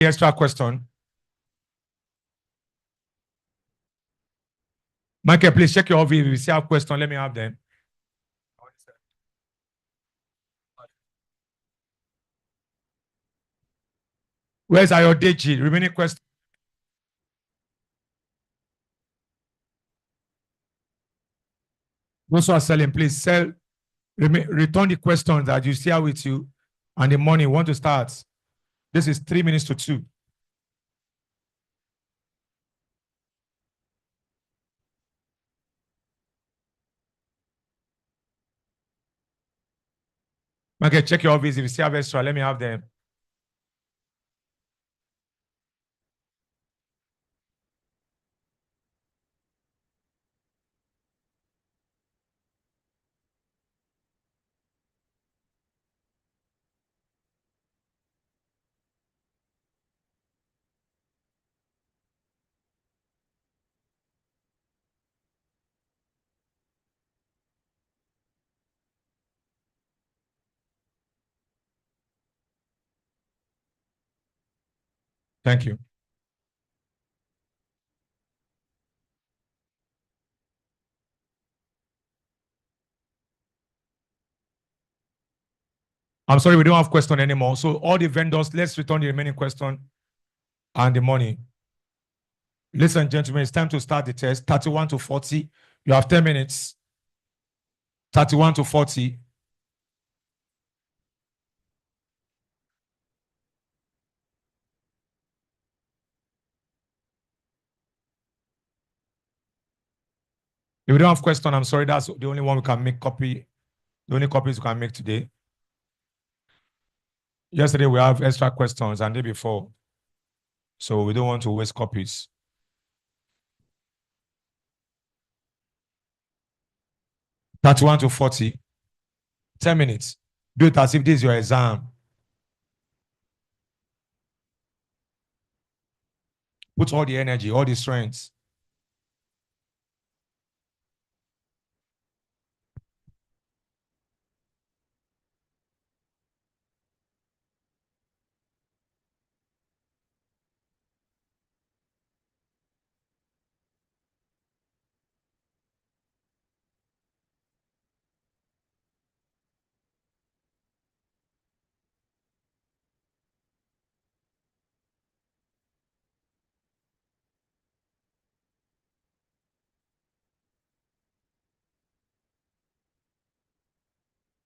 Extra question. Michael, please check your view. If you see a question, let me have them. Where's Ayodeji? Remaining question. Those who are selling, please sell. Return the questions that you share with you and the money. Want to start? This is 3 minutes to 2. Okay, check your views. If you see have extra, let me have them. Thank you. I'm sorry, we don't have question anymore. So all the vendors, let's return the remaining question and the money. Ladies and gentlemen, it's time to start the test. 31 to 40. You have 10 minutes. 31 to 40. If we don't have question, I'm sorry, that's the only one we can make copy. The only copies we can make today. Yesterday, we have extra questions and day before. So we don't want to waste copies. Thirty-one to 40. 10 minutes. Do it as if this is your exam. Put all the energy, all the strength.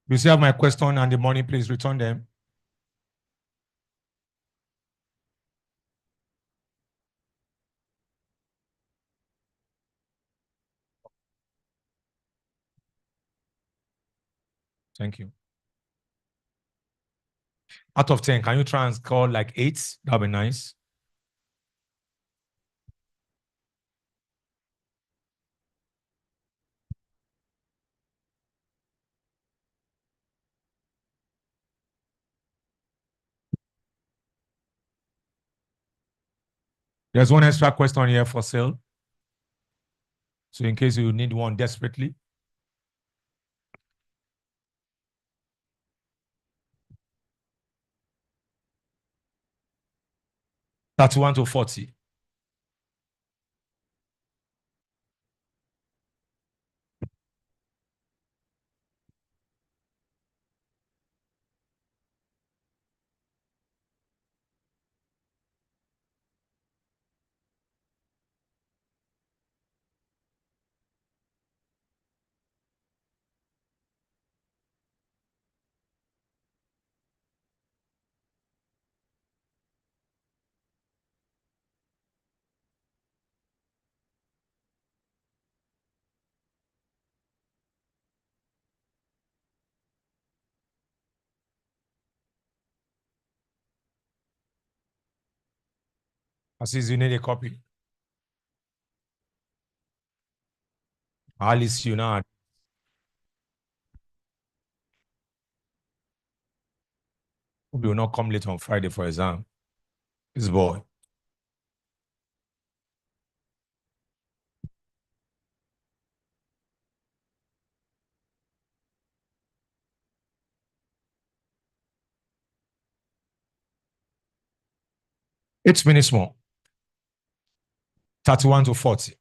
If you still have my question and the money, please return them. Thank you. Out of 10, can you try and score like 8? That'll be nice. There's one extra question here for sale. So in case you need one desperately. Thirty-one to 40. As you need a copy. Alice, you know. Hope you will not come late on Friday for exam. This boy. 8 minutes more. 31 to 40.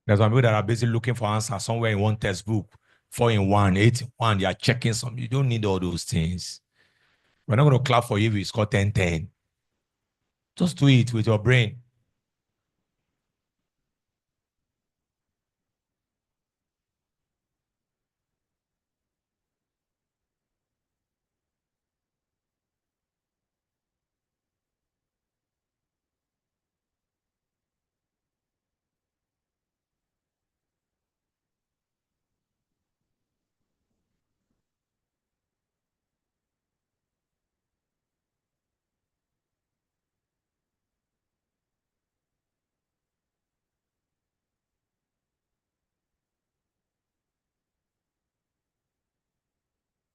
There's some people that are basically looking for answers somewhere in one textbook, 4 in 1, 8 in 1. They are checking some. You don't need all those things. We're not going to clap for you if you score 10-10. Just do it with your brain.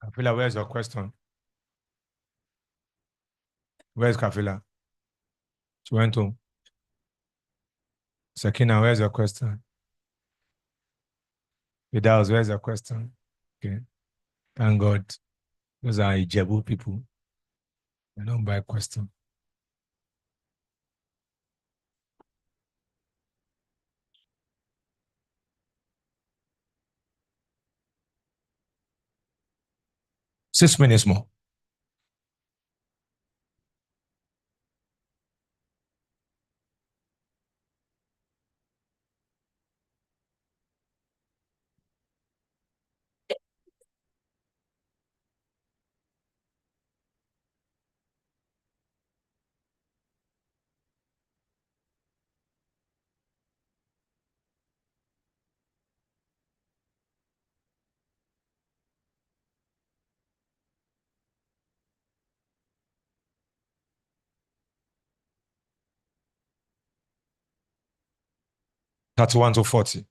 Kafila, where's your question? Where's Kafila? She went home. Sakina, where's your question? Vidaus, where's your question? Okay. Thank God. Those are Ijebu people. They don't buy question. Six minutes more. Thirty-one to 40.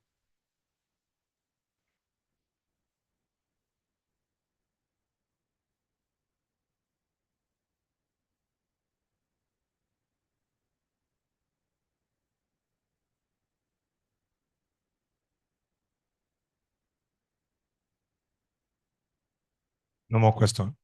No more question.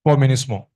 Four minutes more.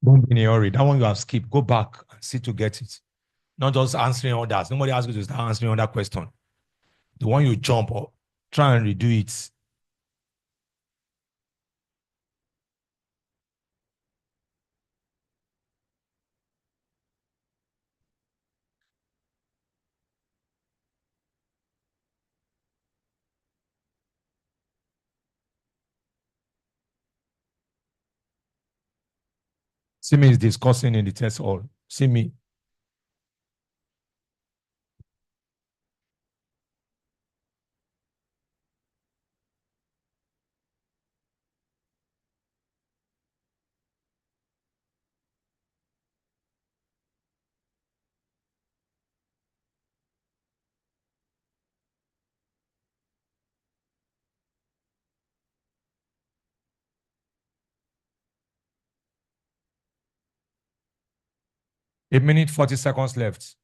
Don't be in a hurry. That one you have skipped. Go back and see to get it. Not just answering others. Nobody asks you to start answering other question. The one you jump up, try and redo it. See me is discussing in the test hall. See me. A minute, 40 seconds left.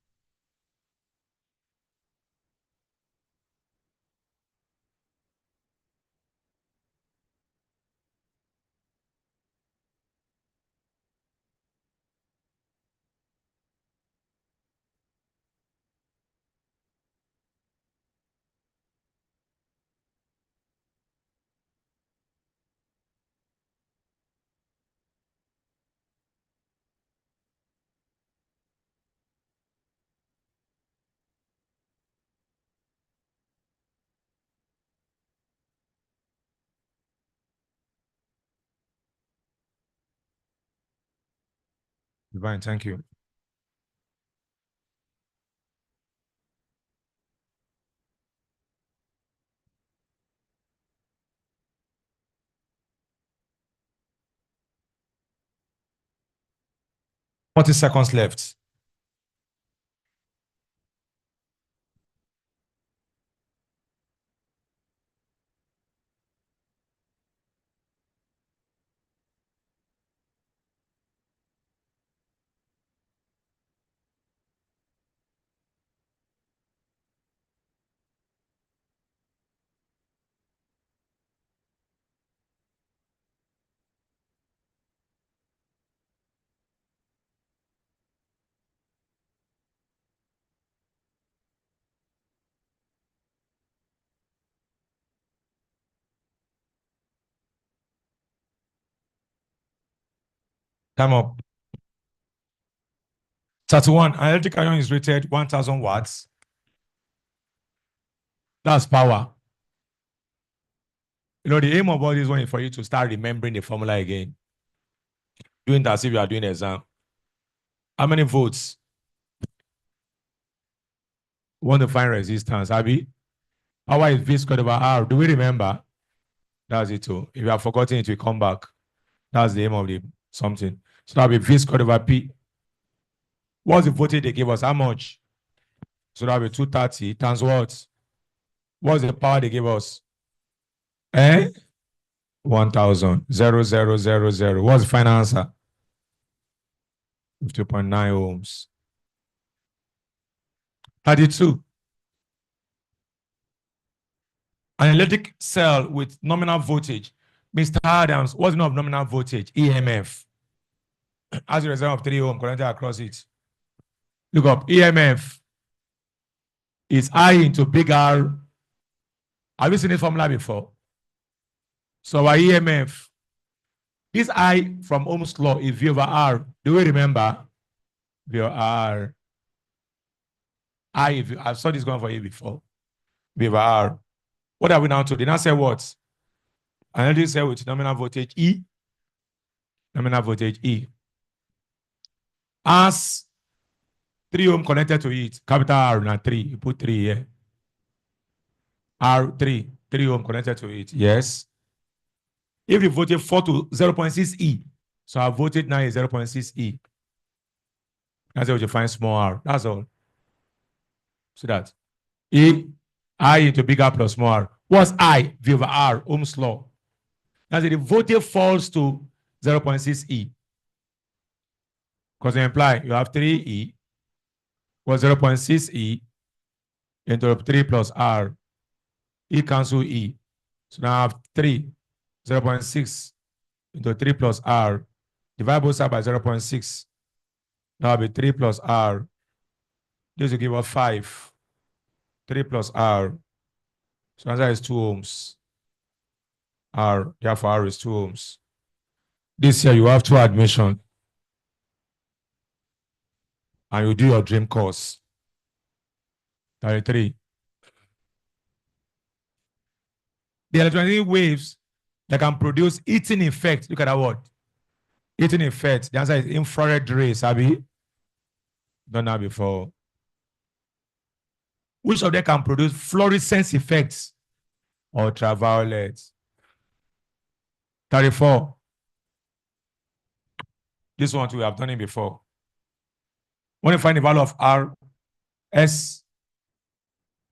Divine, thank you. Forty seconds left. Time up. 31. An electric iron is rated 1000 watts. That's power. You know, the aim of all this one is for you to start remembering the formula again. Doing that as if you are doing an exam. How many volts? Want to find resistance, Abby? Power is V squared over R. Do we remember? That's it too. If you have forgotten it, we come back. That's the aim of the something. So that'll be V squared over P. What's the voltage they give us? How much? So that'll be 230 times what? What's the power they give us? 1000. 0, 0, 0, 0. What's the final answer? 50.9 ohms. 32. An electric cell with nominal voltage. Mr. Adams, what's the meaning of nominal voltage? EMF. As a result of 3 ohm connected across it. Look up. EMF is I into big R. Have you seen this formula before? So our EMF, this I from Ohm's law is V over R. Do we remember? V over R. I saw this going for you before. V over R. What are we now to? They now say what? An electric cell with nominal voltage E. Nominal voltage E. As 3 ohm connected to it, capital R now 3. You put 3 here. R3, 3 ohm connected to it. Yes. If the voltage fall to 0.6 E, so our voltage now is 0.6 E. That's how you find small r. That's all. See that? E, I into big R plus small r. What's I? V over R, Ohm's law. That's the voltage falls to 0.6 E. Because they imply you have 3 E, was 0.6 E into 3 plus R. E cancel E. So now I have 3, 0.6 into 3 plus R Divide both sides by 0.6. That will be 3 plus R. This will give us 5. 3 plus R. So answer is 2 ohms. R, therefore R is 2 ohms. This year you have 2 admission. And you do your dream course. 33. The electromagnetic waves that can produce heating effect. Look at that word. Heating effect. The answer is infrared rays, Abby. Done that before. Which of them can produce fluorescence effects? Ultraviolet. 34. This one too, we have done it before. When you find the value of R, S.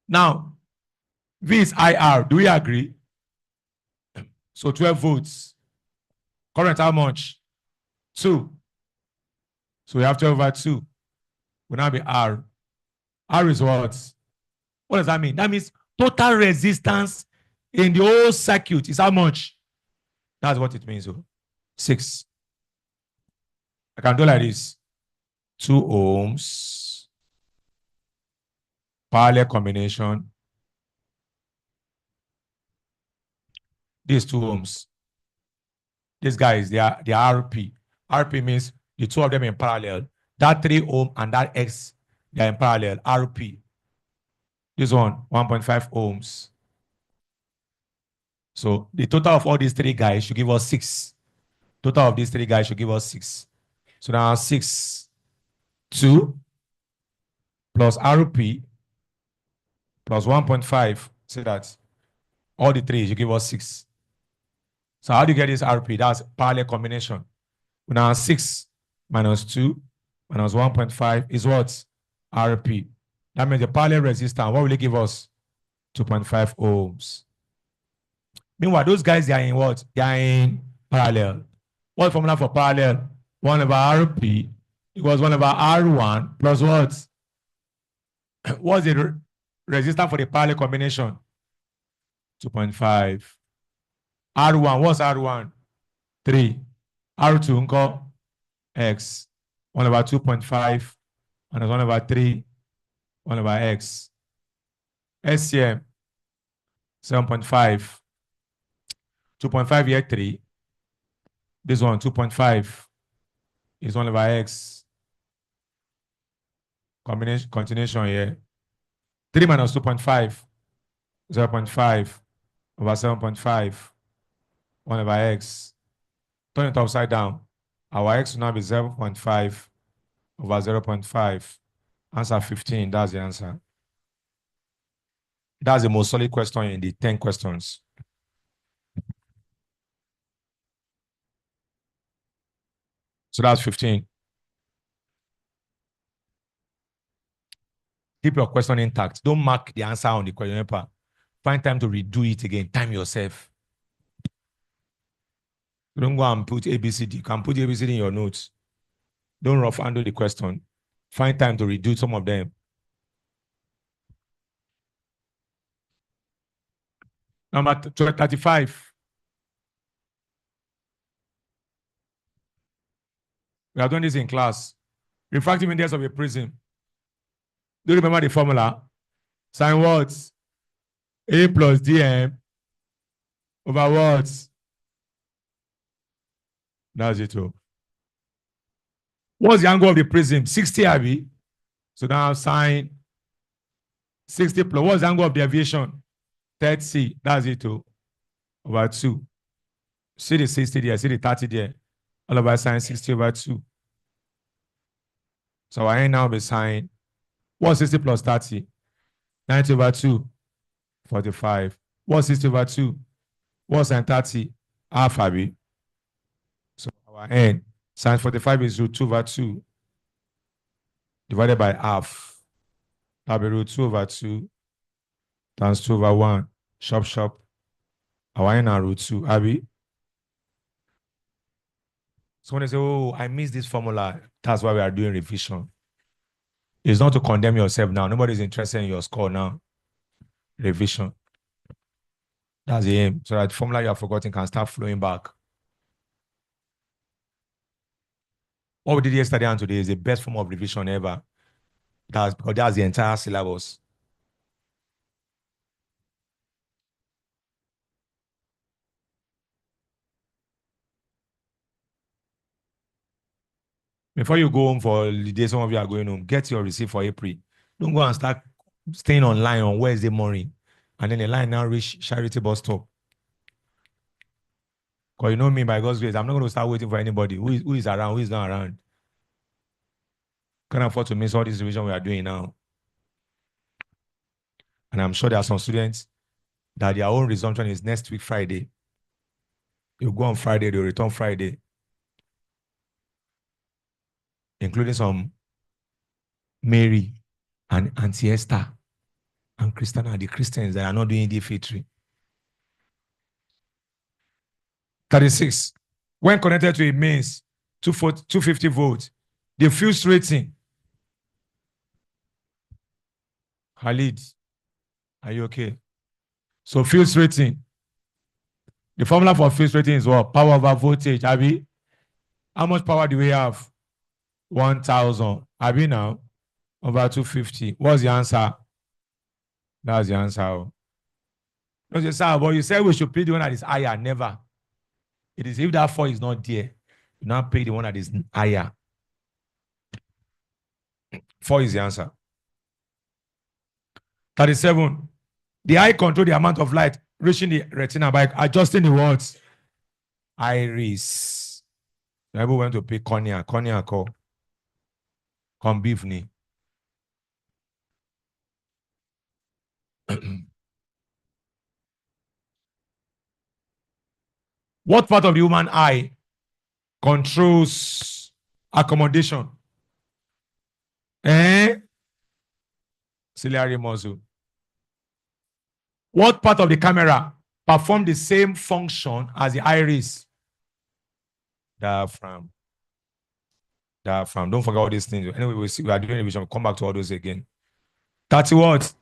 Now, V is IR. Do we agree? So 12 volts. Current how much? 2. So we have 12 over 2. Will now be R. R is what? What does that mean? That means total resistance in the whole circuit is how much? That's what it means. 6. I can do like this. 2 ohms. Parallel combination. These 2 ohms. These guys, they are RP. RP means the 2 of them in parallel. That 3 ohm and that X, they are in parallel. RP. This one, 1.5 ohms. So the total of all these 3 guys should give us 6. Total of these 3 guys should give us 6. So now 6, 2 plus RP plus 1.5. See that? All the 3 should give us 6. So how do you get this RP? That's parallel combination. Now 6 minus 2 minus 1.5 is what? RP. That means the parallel resistance. What will it give us? 2.5 ohms. Meanwhile, those guys, they are in what? They are in parallel. What formula for parallel? 1 over RP equals 1 over R1 plus what? What's the resistance for the parallel combination? 2.5. R1, what's R1? 3. R2, unko? X. 1 over 2.5 minus 1 over 3, 1 over X. SCM, 7.5. 2.5 here, 3. This one, 2.5 is 1 over X. Combination, continuation here. 3 minus 2.5, 0.5 over 7.5, 1 over X. Turn it upside down. Our X will now be 0.5 over 0.5. Answer 15. That's the answer. That's the most solid question in the 10 questions. So that's 15. Keep your question intact. Don't mark the answer on the question paper. Find time to redo it again. Time yourself. Don't go and put ABCD. You can put ABCD in your notes. Don't rough handle the question. Find time to redo some of them. Number 35. We are doing this in class. Refractive index of a prism. Do you remember the formula? Sin what? A plus dm over what? That's it. What's the angle of the prism? 60 Abby. So now sin 60 plus. What's the angle of deviation? 30. That's it. Over 2. See the 60 there. See the 30 there. All about sin 60 over 2. So I now be sin. What's 60 plus 30? 90 over 2. 45. What's 60 over 2? What's sin 30? Half Abby. So our n. Sin 45 is root 2 over 2 divided by half. That'll be root 2 over 2 times 2 over 1. Shop. Our n are root 2. Abby. So when they say, oh, I missed this formula, that's why we are doing revision. It's not to condemn yourself now. Nobody's interested in your score now. Revision. That's the aim. So that the formula you have forgotten can start flowing back. What we did yesterday and today is the best form of revision ever. That's because that's the entire syllabus. Before you go home for the day, some of you are going home, get your receipt for April. Don't go and start staying online on Wednesday morning. And then the line now reach Charity bus stop. Because you know me, by God's grace, I'm not going to start waiting for anybody who is around, who is not around. Can't afford to miss all this revision we are doing now. And I'm sure there are some students that their own resumption is next week, Friday. You go on Friday, they'll return Friday. Including some Mary and Auntie Esther and Christiana, the Christians that are not doing the fitri. 36. When connected to a mains, 250 volts, the fuse rating. Khalid, are you okay? So fuse rating. The formula for fuse rating is what? Power over voltage. Abi? How much power do we have? 1,000. Abi now? Over 250. What's the answer? That's the answer. No, sir, but you said we should pay the one that is higher. Never. It is if that 4 is not there, you now pay the one that is higher. 4 is the answer. 37. The eye control the amount of light reaching the retina by adjusting the words. Iris. Everyone went to pick cornea. Cornea call. Come beef ni. What part of the human eye controls accommodation? Ciliary muscle. What part of the camera performs the same function as the iris? Diaphragm. Diaphragm. Don't forget all these things. Anyway, we are doing revision. We'll come back to all those again. 30 what?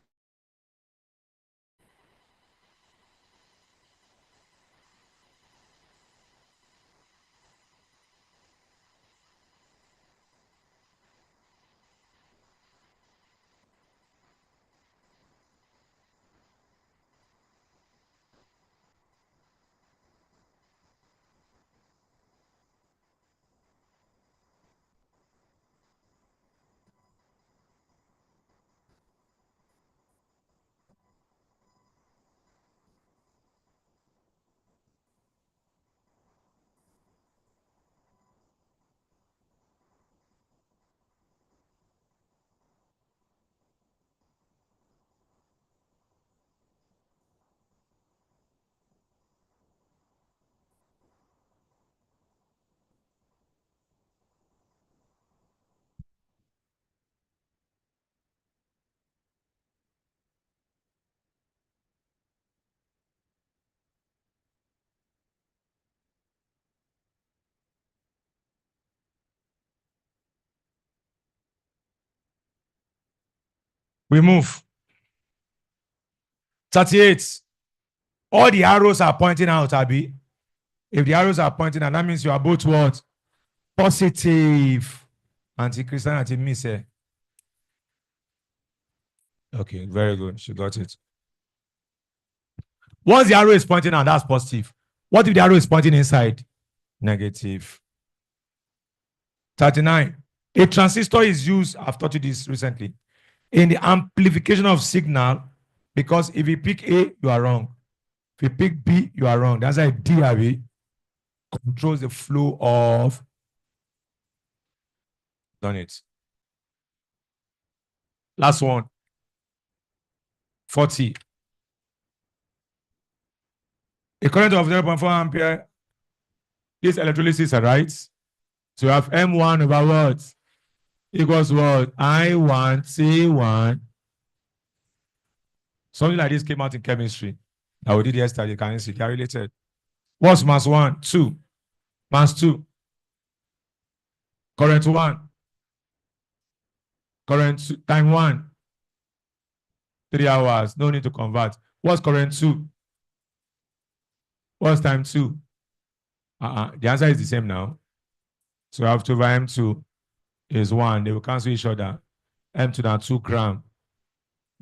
We move. 38. All the arrows are pointing out, Abi. If the arrows are pointing out, that means you are both what? Positive. Anti-Christian, anti-miss. Okay, very good. She got it. Once the arrow is pointing out, that's positive. What if the arrow is pointing inside? Negative. 39. A transistor is used, I've taught you this recently, in the amplification of signal, because if you pick A, you are wrong. If you pick B, you are wrong. That's why DAB controls the flow of. Done it. Last one. 40. A current of 0.4 ampere. This electrolysis, right? So you have M1 over what? Equals what? I1, C1. Something like this came out in chemistry. That we did yesterday. Can you see? They are related. What's mass 1? 2. Mass 2. Current 1. Current 2. Time 1. 3 hours. No need to convert. What's current 2? What's time 2? The answer is the same now. So after over M2 is 1. They will cancel each other. M2 now 2 gram.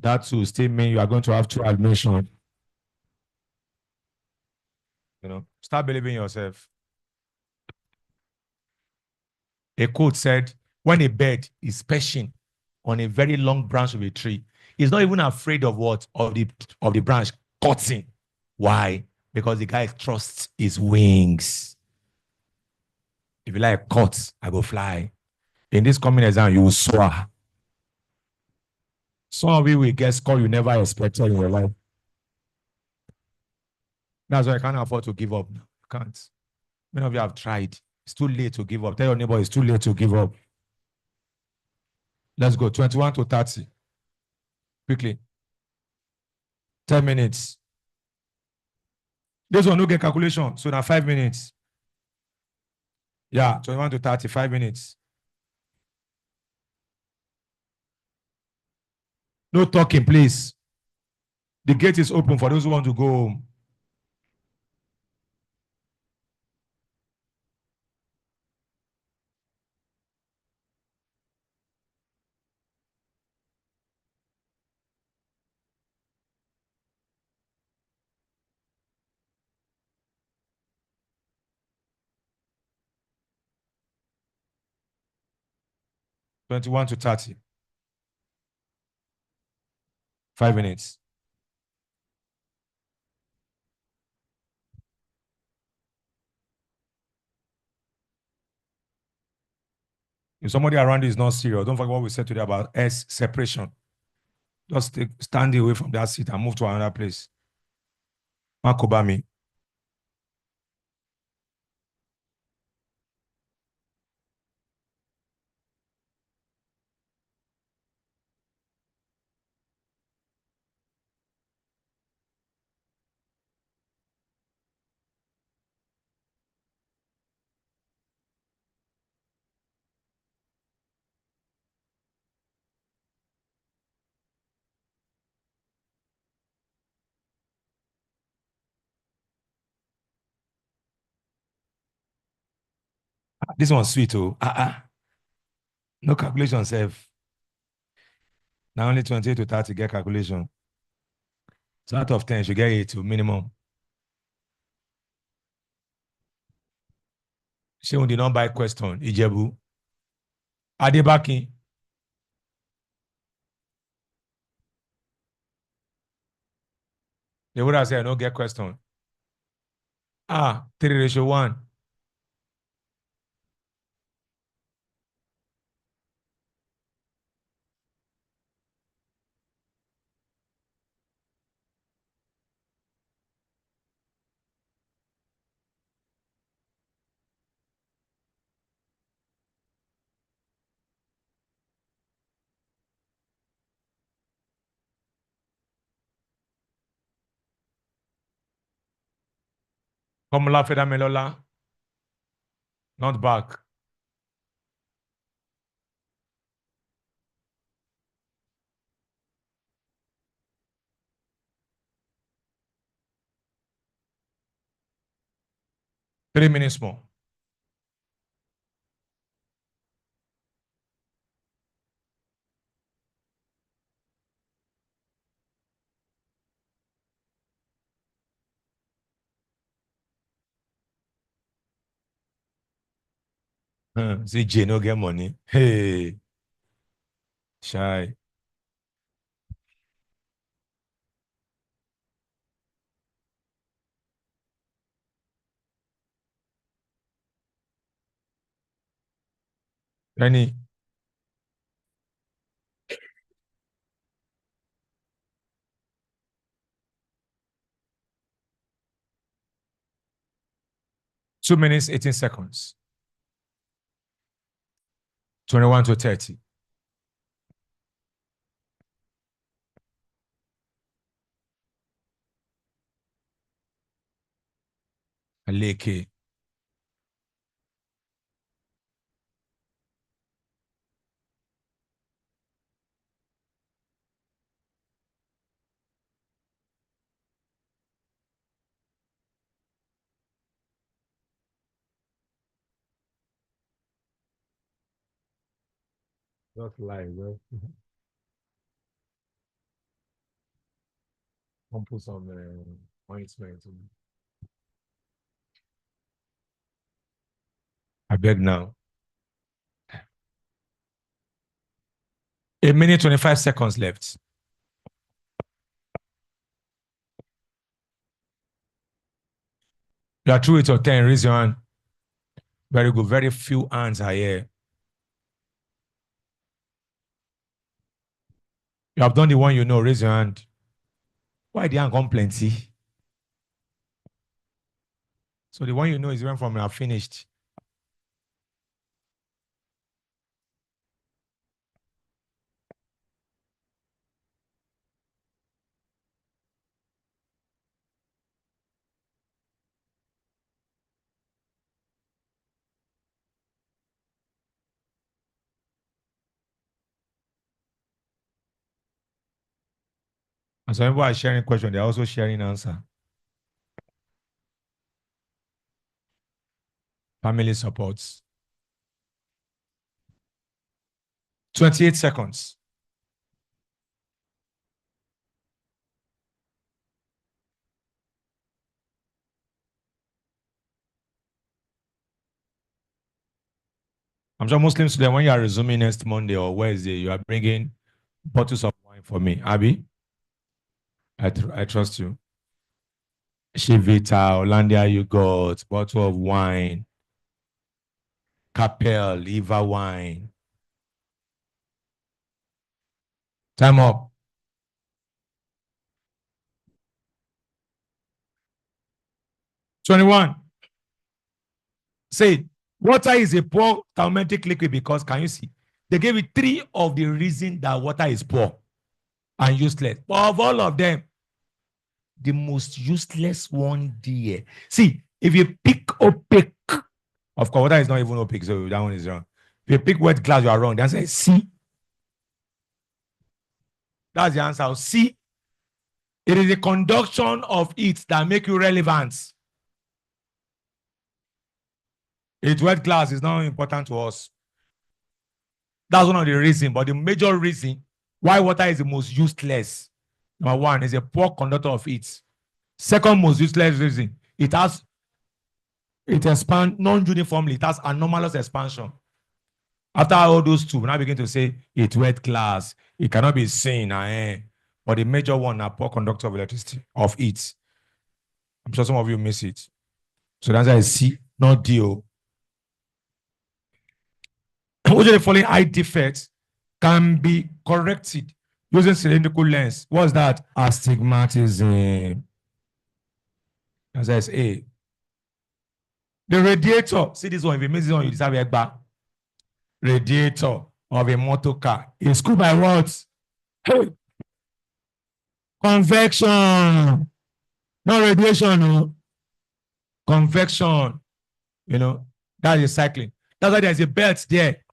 That will still mean you are going to have 2 admission. Start believing in yourself. A quote said, when a bird is perching on a very long branch of a tree, he's not even afraid of what? Of the branch cutting. Why? Because the guy trusts his wings. If you like cut, I go fly. In this coming exam, you will soar. Some of you will get score you never expected in your life. That's why I can't afford to give up. You can't. Many of you have tried. It's too late to give up. Tell your neighbor it's too late to give up. Let's go. 21 to 30. Quickly. 10 minutes. This one no get calculation. So now 5 minutes. Yeah, 21 to 30, 5 minutes. No talking, please. The gate is open for those who want to go home. Twenty-one to 30. 5 minutes. If somebody around you is not serious, don't forget what we said today about S separation. Just stand away from that seat and move to another place. Makobami. This one's sweet, oh. No calculation, self. Now only 28 to 30 get calculation. So out of 10, you should get 8 to minimum. She did not buy question. Ijebu. Adebaki. They would have said, I don't get question. 3:1. Komala Fedamelola. Not back. Three minutes more. See, J no get money. Hey, shy. Any 2 minutes, 18 seconds. 21 to 30. Aleke. Just lie, well. Don't put some ointment. I beg now. 1 minute 25 seconds left. You are through with your 10. Raise your hand. Very good. Very few hands are here. You have done the one you know. Raise your hand. Why the hand come plenty? So the one you know is even from you are finished. And some people are sharing questions. They're also sharing answer. Family supports. 28 seconds. I'm sure Muslims today, when you are resuming next Monday or Wednesday, you are bringing bottles of wine for me. Abby, I trust you. Chivita, Hollandia yogurt, bottle of wine, Capel, liver wine. Time up. 21. Say, water is a poor thermometric liquid because, can you see? They gave you 3 of the reasons that water is poor and useless. But of all of them, the most useless one there. See, if you pick opaque, of course, water is not even opaque, so that one is wrong. If you pick wet glass, you are wrong. The answer is C. That's the answer. C. It is the conduction of it that make you relevant. It's wet glass is not important to us. That's one of the reasons, but the major reason why water is the most useless. Number 1 is a poor conductor of it. Second most useless reason, it expands non-uniformly. It has anomalous expansion. After all those two, we now begin to say it's wet glass. It cannot be seen. But the major one, a poor conductor of electricity of it. I'm sure some of you miss it. So the answer is C, not D. Which of the following eye defects can be corrected using cylindrical lens? What's that? Astigmatism. Answer is A. The radiator. See this one. If you miss this one, you deserve it back. Radiator of a motor car is cooled by what? Hey. Convection. Not radiation. No. Convection. You know, that is cycling. That's why there's a belt there.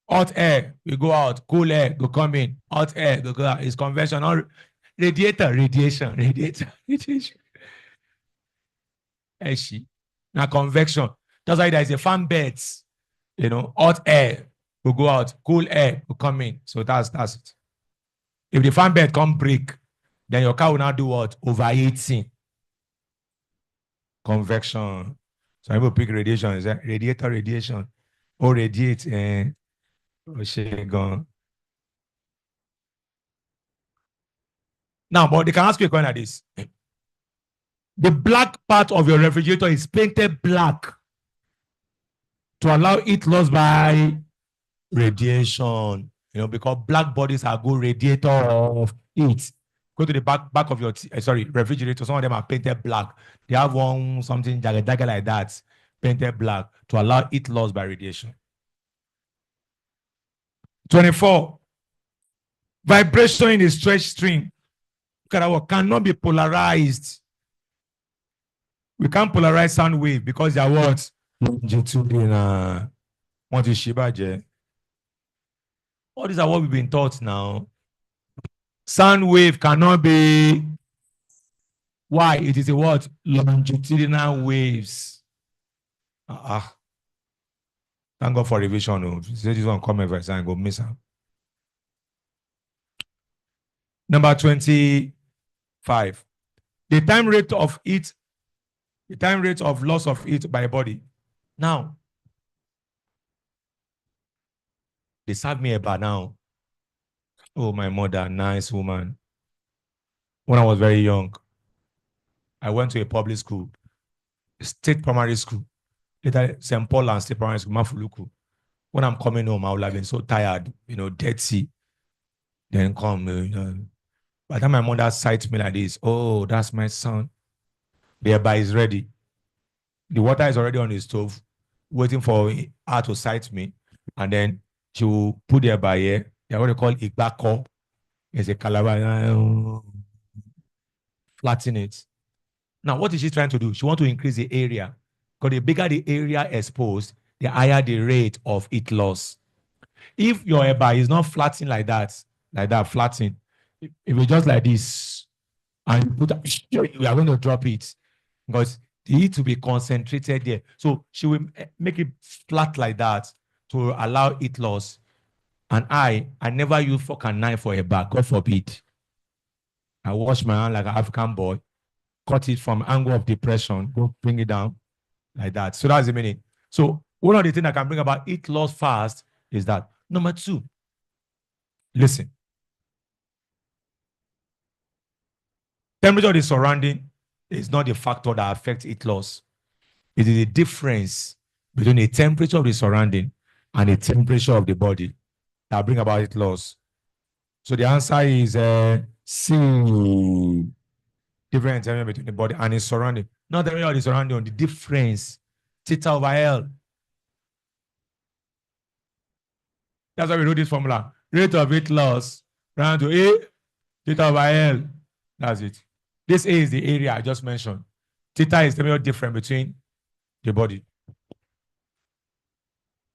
Hot air will go out, cool air will come in, hot air will go out. It's convection. Or radiator, radiation, radiator, radiation. Now convection. That's why there's a fan beds. You know, hot air will go out, cool air will come in. So that's it. If the fan bed can't break, then your car will not do what? Overheating. Convection. So people pick radiation. Is that radiator, radiation? Or radiate. Now, but they can ask you a question like this. The black part of your refrigerator is painted black to allow heat loss by radiation. You know, because black bodies are good radiator of heat. Go to the back of your refrigerator. Some of them are painted black. They have one something dagger like that, painted black to allow heat loss by radiation. 24. Vibration in a stretch string cannot be polarized. We can't polarize sound wave because they are what? Longitudinal. What is Shibaje? All these are what we've been taught now. Sound wave cannot be. Why? It is a what? Longitudinal waves. Thank God for revision. Say this one comment first and go miss them. Number 25. The time rate of loss of heat by body. Now, they serve me a bar now. Oh, my mother, nice woman. When I was very young, I went to a public school, state primary school, later St. Paul and State Primary School, Mafuluku. When I'm coming home, I would have been so tired, dirty. Then come, by the time my mother sights me like this, oh, that's my son. The eba is ready. The water is already on the stove, waiting for her to sight me. And then she will put the eba here. They're what they call igbako. It's a calabash. Flatten it. Now, what is she trying to do? She wants to increase the area. Because the bigger the area exposed, the higher the rate of heat loss. If your eba is not flattening like that, flattening, if it's just like this, and you are going to drop it because the heat to be concentrated there. So she will make it flat like that to allow heat loss. And I never use fork and knife for a bag. God forbid. I wash my hand like an African boy, cut it from angle of depression, go bring it down like that. So that's the meaning. So one of the things I can bring about heat loss fast is that. Number 2, listen. Temperature of the surrounding is not the factor that affects heat loss. It is the difference between the temperature of the surrounding and the temperature of the body that bring about heat loss. So the answer is C. Difference between the body and its surrounding. Not the temperature of the surrounding, the difference. Theta over L. That's why we know this formula. Rate of heat loss round to A, theta over L. That's it. This A is the area I just mentioned. Theta is the temperature difference between the body.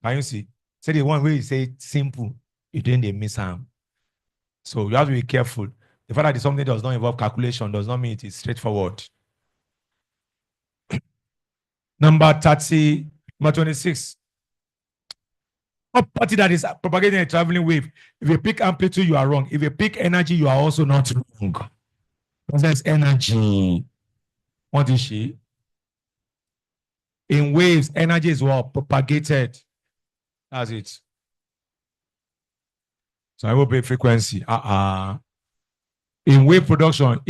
Can you see? Say the one way you say simple, you then they miss harm. So you have to be careful. The fact that something does not involve calculation does not mean it is straightforward. Number 26. Property that is propagating a traveling wave. If you pick amplitude, you are wrong. If you pick energy, you are also not wrong. There's energy. What is she? In waves, energy is what? Propagated. That's it. So I will pay frequency. In wave production,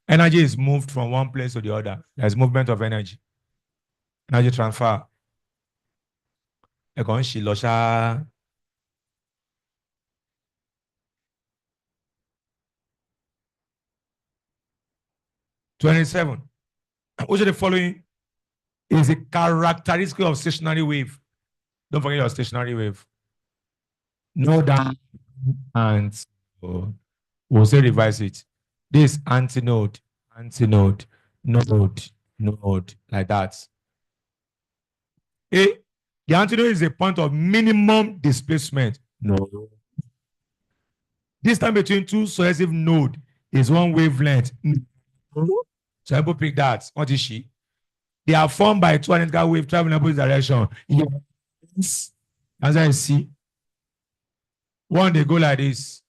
energy is moved from one place to the other. There's movement of energy. Energy transfer. 27. Which of the following is a characteristic of stationary wave? Don't forget your stationary wave. No that, and we'll say revise it. This antinode, node, like that. The antinode is a point of minimum displacement. No. Distance between two successive nodes is one wavelength. So I will pick that. What is she? They are formed by two identical waves traveling in opposite direction. Yes. As I see. One, they go like this.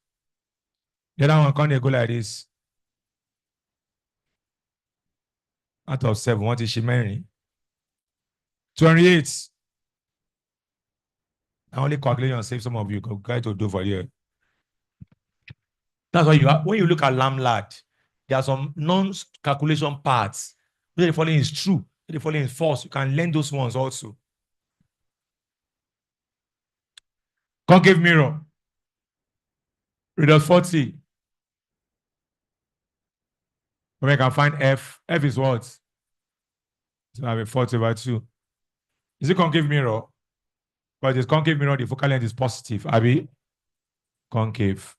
The other one, they go like this. Out of 7, what is she marrying? 28. I only calculation save some of you guys to do for you. That's why when you look at LAMLAD, there are some non-calculation parts. Whether the following is true, whether the following is false, you can learn those ones also. Concave mirror. Radius 40. When I can find F. F is what? So I have a 40/2. Is it concave mirror? But it's concave mirror, the focal length is positive. Abi? Concave.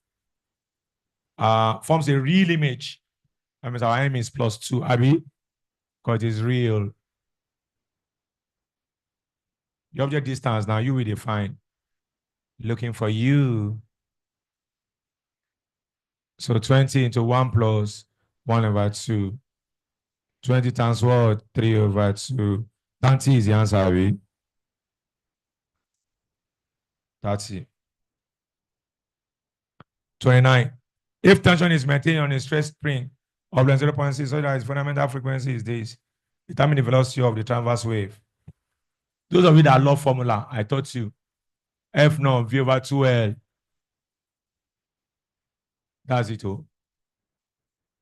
Forms a real image. That means our M is +2. Abi? Because it's real. The object distance, now you will define. Looking for you. So 20 into 1 plus 1/2. 20 times what? 3/2. 30 is the answer, Abi. 30. 29. If tension is maintained on a stress spring of length 0.6, so that its fundamental frequency is this, determine the velocity of the transverse wave. Those of you that love formula, I taught you F naught V over 2L. That's it. Oh.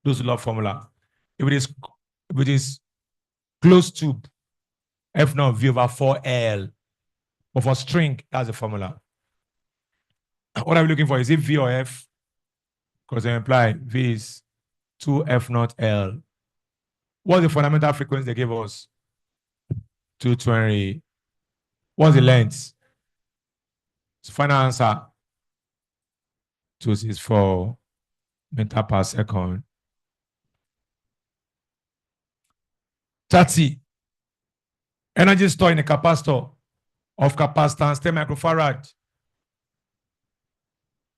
Those who love formula. If it is closed tube, F naught V over 4L. But for string, that's the formula. What are we looking for? Is it V or F? Because they imply V is 2F naught L. What's the fundamental frequency they gave us? 220. What's the length? So final answer 264 meter per second. 30. Energy stored in a capacitor of capacitance 10 microfarad.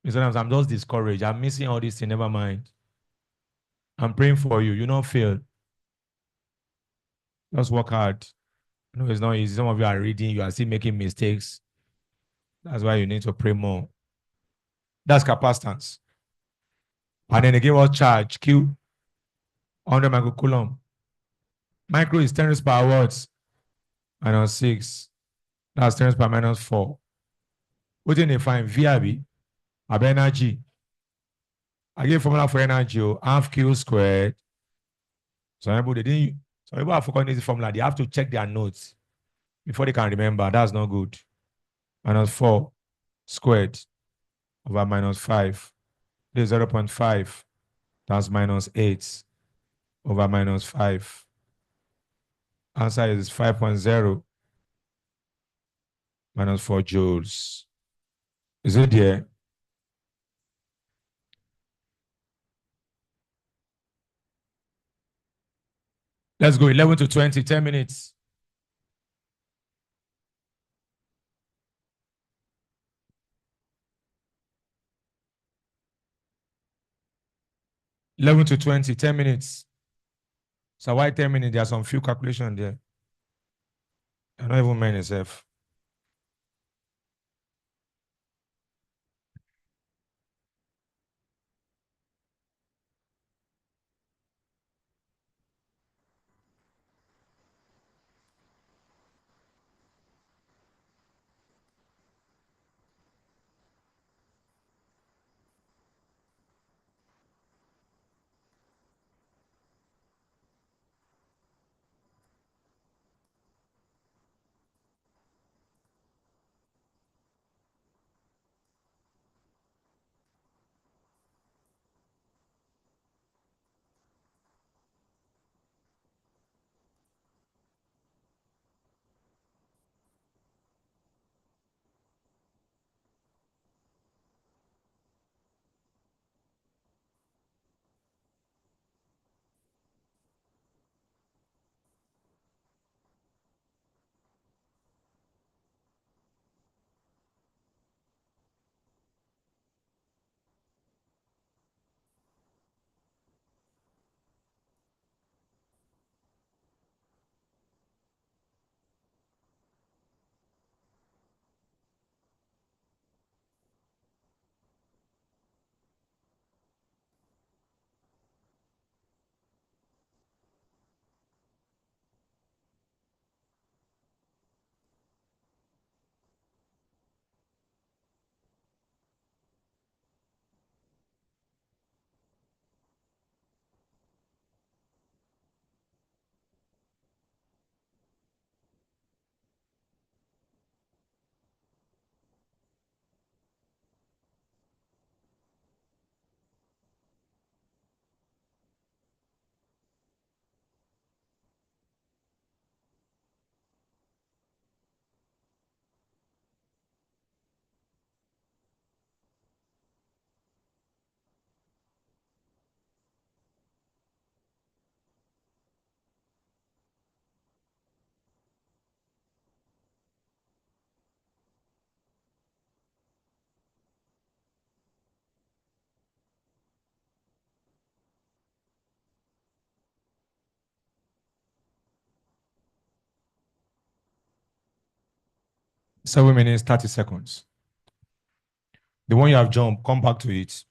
Sometimes I'm just discouraged. I'm missing all this thing. Never mind. I'm praying for you. You don't fail. Just work hard. No, it's not easy. Some of you are reading, you are still making mistakes. That's why you need to pray more. That's capacitance. And then they give us charge, Q, 100 microcoulomb. Micro is 10 raised per watts, minus 6. That's 10 raised per minus 4. What did they find? VIB, of energy. I gave formula for energy, half Q squared. Some people are forgotten this formula. They have to check their notes before they can remember. That's not good. Minus 4 squared over minus 5. This is 0.5. That's minus 8 over minus 5. Answer is 5.0 minus 4 joules. Is it there? Let's go 11 to 20, 10 minutes. Eleven to 20, 10 minutes. So why 10 minutes? There are some few calculations there. I don't even mind itself. Seven minutes, 30 seconds. The one you have jumped, come back to it.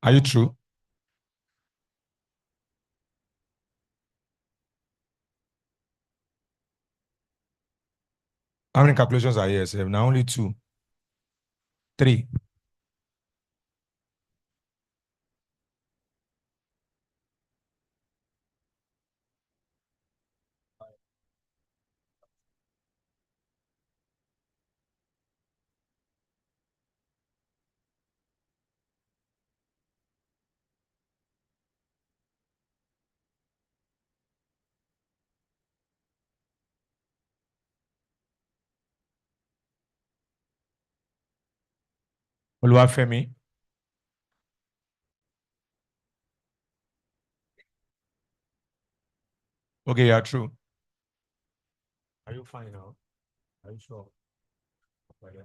Are you true? How many calculations are here, sir? Now only two. Three. Oluwafemi. Okay, you are true. Are you fine now? Are you sure? Okay.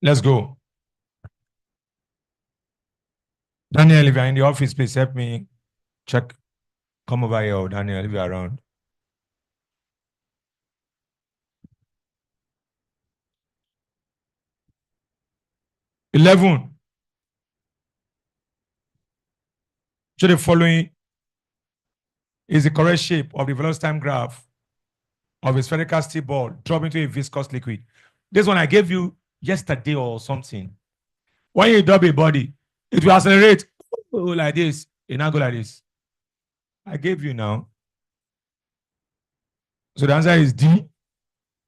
Let's go. Daniel, if you're in the office, please help me check. Come over here, Daniel, if you're around. $11. So the following is the correct shape of the velocity time graph of a spherical steel ball dropped into a viscous liquid. This one I gave you yesterday or something. When you drop a body, it will accelerate like this. It now go like this. I gave you now. So the answer is D.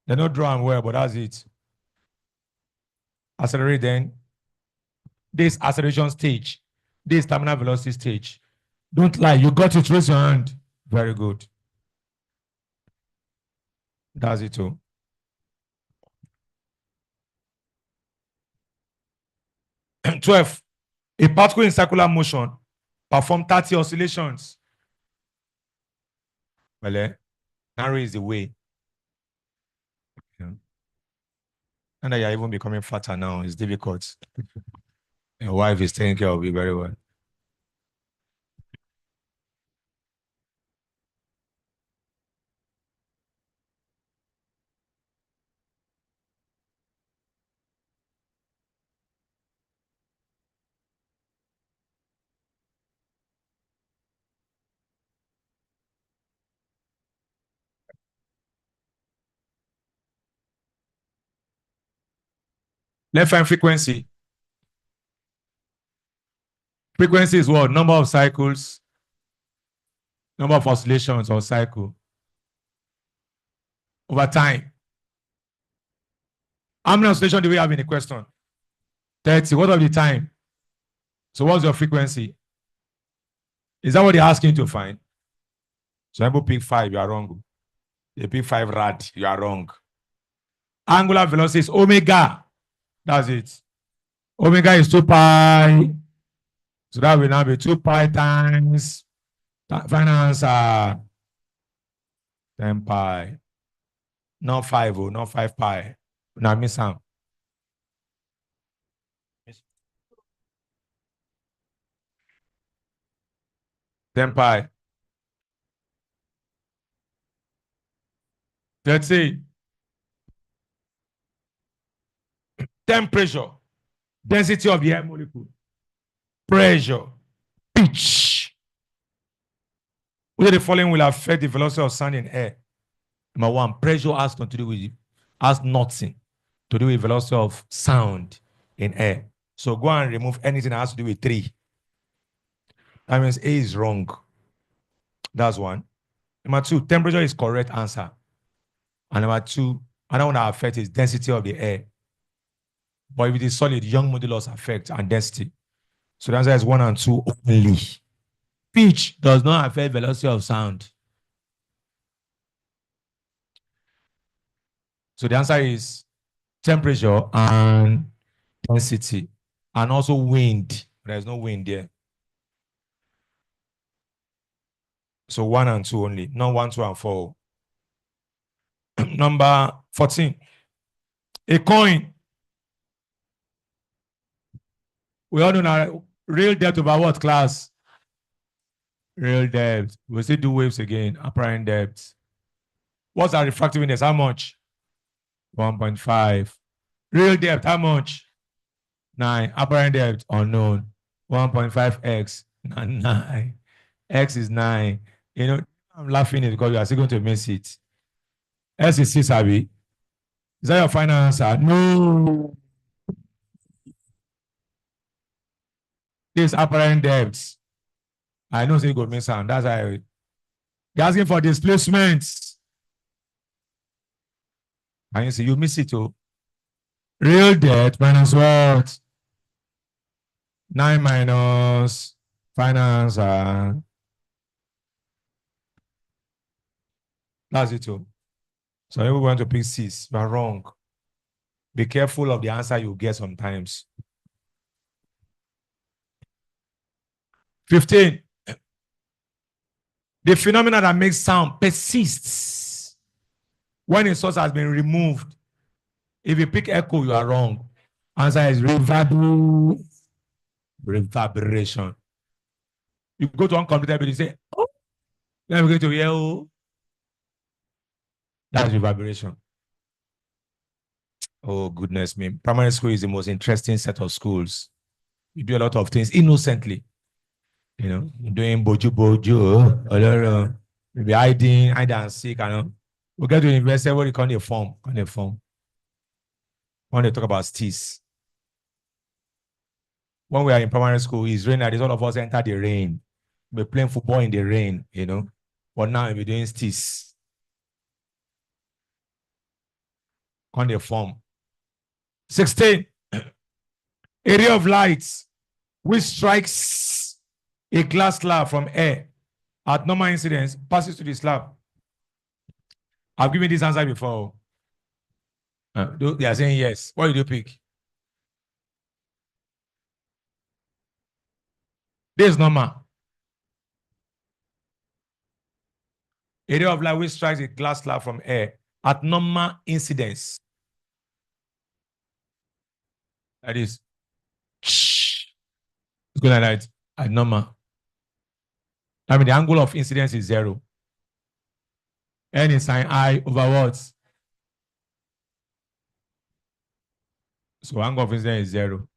They're not drawing well, but that's it. Accelerate then. This acceleration stage. This terminal velocity stage. Don't lie. You got it. Raise your hand. Very good. That's it too. 12. A particle in circular motion perform 30 oscillations. Well, narrow is the way. Yeah. And that you're even becoming fatter now. It's difficult. Your wife is taking care of you very well. Let's find frequency. Frequency is what? Number of cycles, number of oscillations or cycle over time. How many oscillations do we have in the question? 30. What of the time? So what's your frequency? Is that what they're asking you to find? So people pick 5, you are wrong. They pick 5 rad, you are wrong. Angular velocity is omega. That's it. Omega is 2 pi. So that will now be 2 pi times final answer 10 pi. Not 5, not 5 pi. Now miss some. 10 pi. Let's see. Temperature, density of the air molecule, pressure, pitch. Which of the following will affect the velocity of sound in air? Number 1, pressure has nothing to do with velocity of sound in air. So go and remove anything that has to do with 3. That means A is wrong. That's 1. Number 2, temperature is correct answer. And number 2, another one that affects is density of the air. But if it is solid, Young modulus affect and density. So the answer is 1 and 2 only. Pitch does not affect velocity of sound. So the answer is temperature and density. And also wind. There's no wind there. So 1 and 2 only. Not 1, 2, and 4. Number 14. A coin. We all know now Real depth over what class? Real depth. We'll still do waves again. Apparent depth. What's our refractive index? How much? 1.5. Real depth, how much? 9. Apparent depth, unknown. 1.5x. 9. X is 9. You know, I'm laughing because you are still going to miss it. S is 6, Abby. Is that your final answer? No. This apparent depth. I know you go miss out. That's why you're asking for displacements. And you see, you miss it too. Real depth minus what? 9 minus final answer. That's it too. So if we want to pick 6, you are wrong. Be careful of the answer you get sometimes. 15. The phenomena that makes sound persists when a source has been removed. If you pick echo, you are wrong. Answer is reverberation. You go to uncompleted but you say, oh, then we go to hear, oh. That's reverberation. Oh, goodness me. Primary school is the most interesting set of schools. You do a lot of things innocently. You know, doing boju, maybe hide and seek, you know. We get to university, what you call a form. When they talk about stis. When we are in primary school, it's raining, all of us enter the rain. We're playing football in the rain, you know. But now we're doing stis. On the form. 16. Area of light which strikes a glass slab from air at normal incidence passes to the slab. I've given this answer before. They are saying yes. What did you pick? This is normal. Area of light which strikes a glass slab from air at normal incidence. That is. It's going like that at normal. I mean, the angle of incidence is 0. N is sine I over what? So angle of incidence is 0.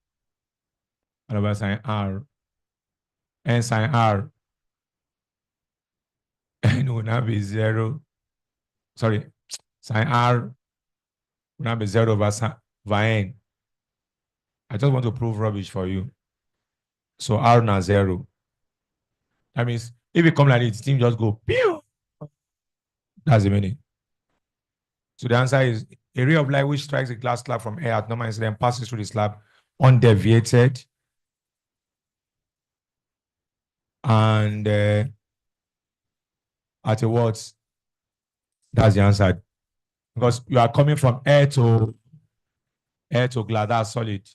And over sine R. N sine R. N will now be 0. Sorry. Sine R will now be 0 over N. I just want to prove rubbish for you. So R now 0. That means if it come like this, the team just go pew. That's the meaning. So the answer is a ray of light which strikes a glass slab from air at normal incidence passes through the slab undeviated and at a what? That's the answer. Because you are coming from air to glass, that's solid.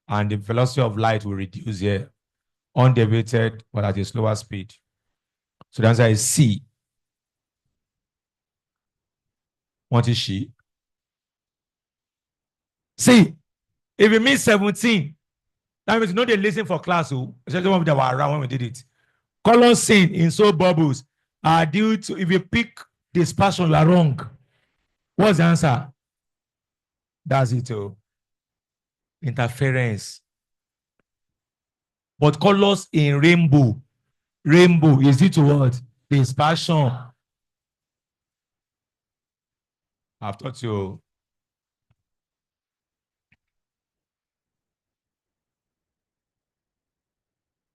And the velocity of light will reduce here. Undeviated, but at a slower speed. So the answer is C. What is she? See, if you mean 17, that means you know they listen for class, especially when they were around when we did it. Colors seen in soap bubbles are due to, if you pick dispersion, you are wrong. What's the answer? That's it. Interference. But colors in rainbow is due to what? Dispersion. I've taught you.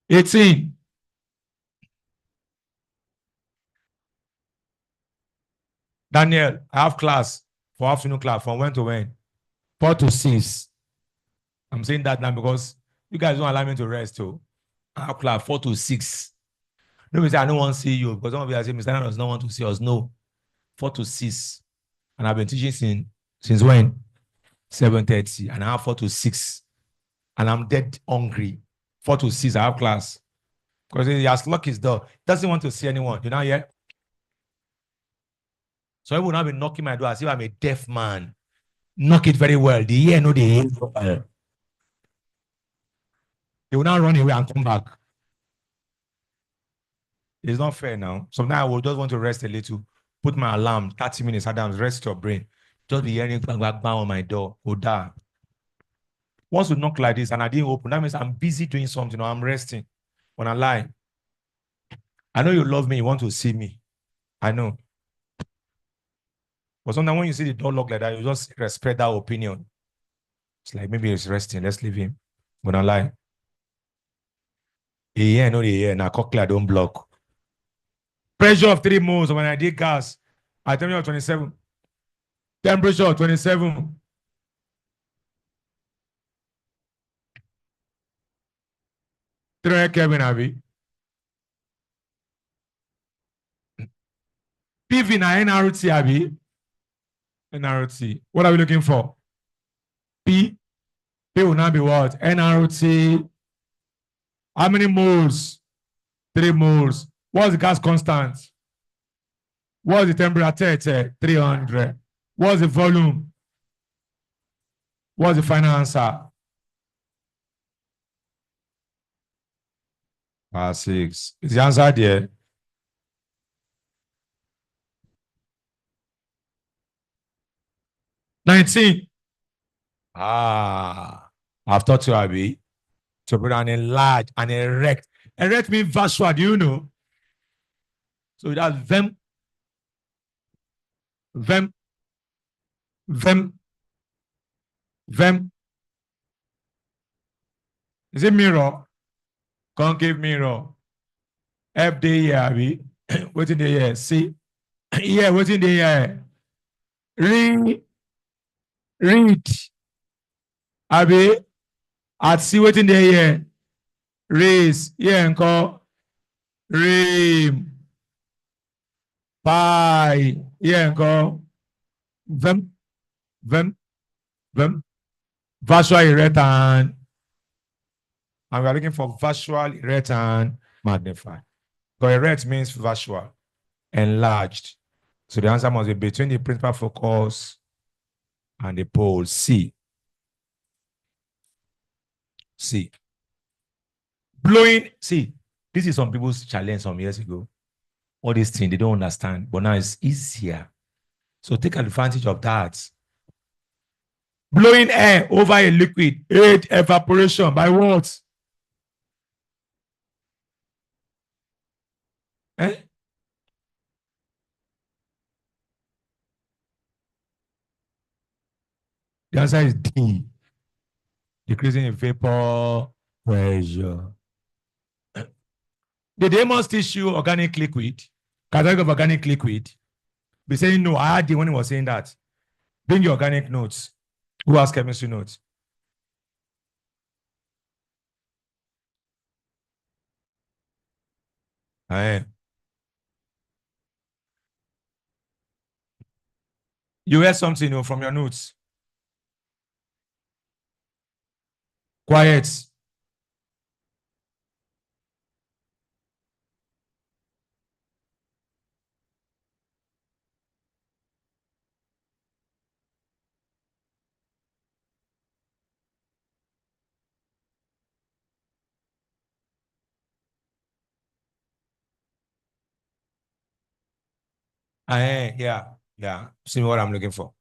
$18. Daniel, I have class for afternoon class from when to when? 4 to 6. I'm saying that now because you guys don't allow me to rest too. I have class 4 to 6. Nobody say I don't want to see you because some of you are saying Mr. Daniel does not want to see us. No. 4 to 6. And I've been teaching since when? 7:30. And I have 4 to 6. And I'm dead hungry. 4 to 6, I have class. Because as luck is there, doesn't want to see anyone. You know yet? So I will not be knocking my door as if I'm a deaf man. Knock it very well. The ear, no, the ear. They will not run away and come back. It's not fair now. Sometimes I will just want to rest a little, put my alarm, 30 minutes, Adams, rest your brain. Just be hearing bang, bang, bang on my door. Oda. Once you knock like this and I didn't open, that means I'm busy doing something or I'm resting. When I lie, I know you love me, you want to see me. I know. But sometimes when you see the door locked like that, you just respect that opinion. It's like maybe he's resting. Let's leave him. When I lie. Yeah, no, yeah, now cockler don't block. Pressure of 3 moles when I did gas. I tell you 27. Temperature 27. Three Kevin Abby. PV na NRT Abby. NRT. What are we looking for? P. P will now be what? NRT. How many moles? 3 moles. What's the gas constant? What's the temperature? 300. What's the volume? What's the final answer? 6. Is the answer there? $19. I've taught you, Abby, to put an enlarge and erect. Erect means visual, do you know? So that's them. Is it mirror? Concave mirror. F day here, Abby. What's in the here? See? Yeah, what's in the here? Read. Abby. At see what's in the here. Raise. Yeah, and call. Rim. Pie. Yeah, and call. Vim. Virtual irritant. And we are looking for virtual irritant magnify. Because erect means virtual, enlarged. So the answer must be between the principal focus and the pole. C. Blowing. See, this is some people's challenge some years ago. All these things they don't understand, but now it's easier. So take advantage of that. Blowing air over a liquid, aid evaporation by what? The answer is D. Decreasing in vapor pressure. Did they must issue organic liquid? Category of organic liquid? Be saying no. I had the one who was saying that. Bring your organic notes. Who has chemistry notes? You heard something from your notes. Quiet. Yeah. See what I'm looking for.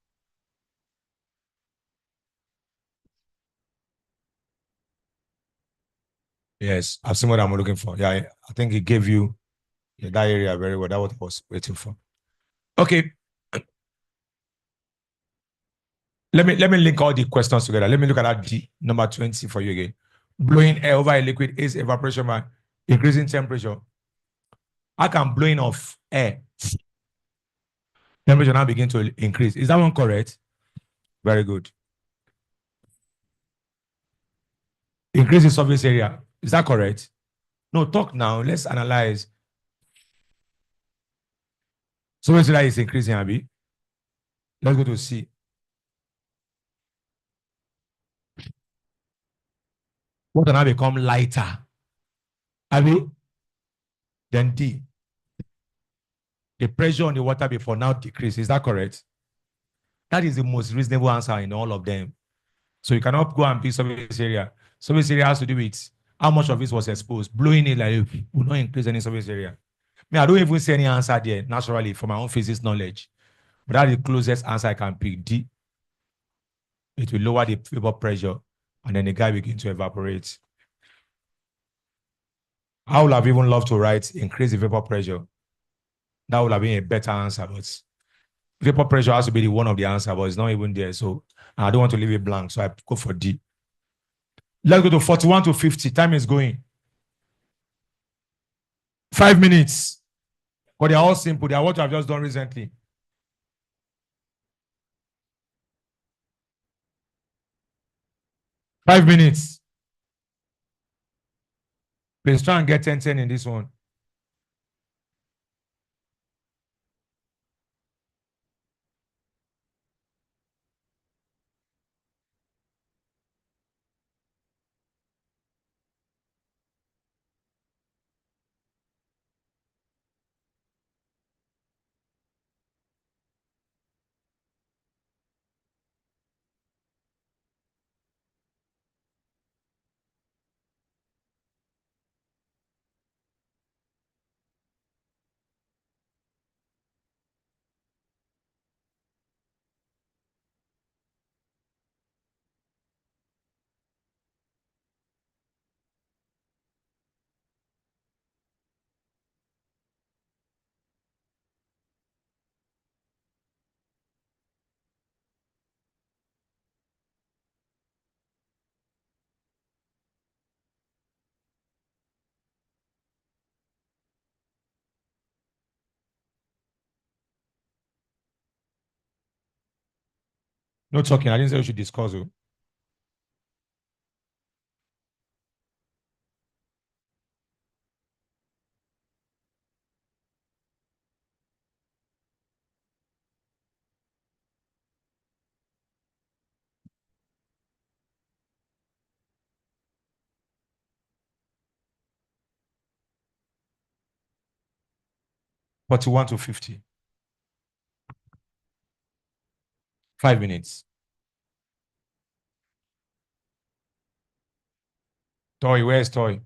Yes, I've seen what I'm looking for. Yeah, I think he gave you that area very well. That's what I was waiting for. Okay. Let me link all the questions together. Let me look at that D, number 20 for you again. Blowing air over a liquid is evaporation by increasing temperature. I can blowing off air. Temperature now begin to increase. Is that one correct? Very good. Increase in surface area. Is that correct? No, talk now. Let's analyze. Surface area is increasing, Abby. Let's go to C. Water now become lighter. Abby? Then D. The pressure on the water before now decrease. Is that correct? That is the most reasonable answer in all of them. So you cannot go and pick surface area. Surface area has to do with How much of it was exposed? Blowing it like will not increase any surface area. Me, I don't even see any answer there naturally from my own physics knowledge. But that's the closest answer I can pick. D. It will lower the vapor pressure and then the guy begin to evaporate. I would have even loved to write increase the vapor pressure. That would have been a better answer, but vapor pressure has to be the one of the answer, but it's not even there. So I don't want to leave it blank. So I go for D. Let's go to 41 to 50. Time is going. 5 minutes. But they're all simple. They are what I've just done recently. Five minutes. Please try and get 10-10 in this one. No talking. I didn't say we should discuss it. But 41 to 50. 5 minutes. Toy, where's Toy?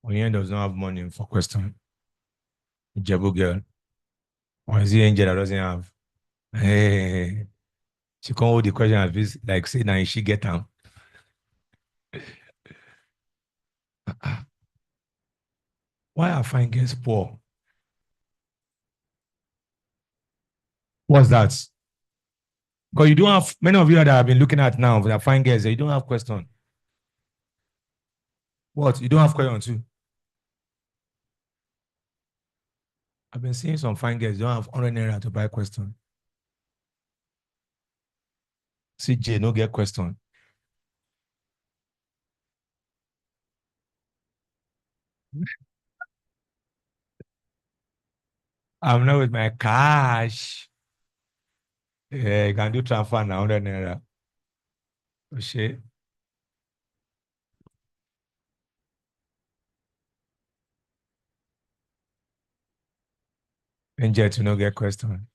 Onyen does not have money for question. Jabu girl. Or is he angel that doesn't have? Hey, she can't hold the question as this, like say now she get them. Why are fine girls poor? What's that? Because you don't have many of you that have been looking at now that are fine girls, you don't have question. What? You don't have question too? I've been seeing some fine girls don't have 100 naira to buy question. CJ, no get question. I'm not with my cash. Yeah, you can do transfer now, 100 naira. Oh, shit. Angel to no get question.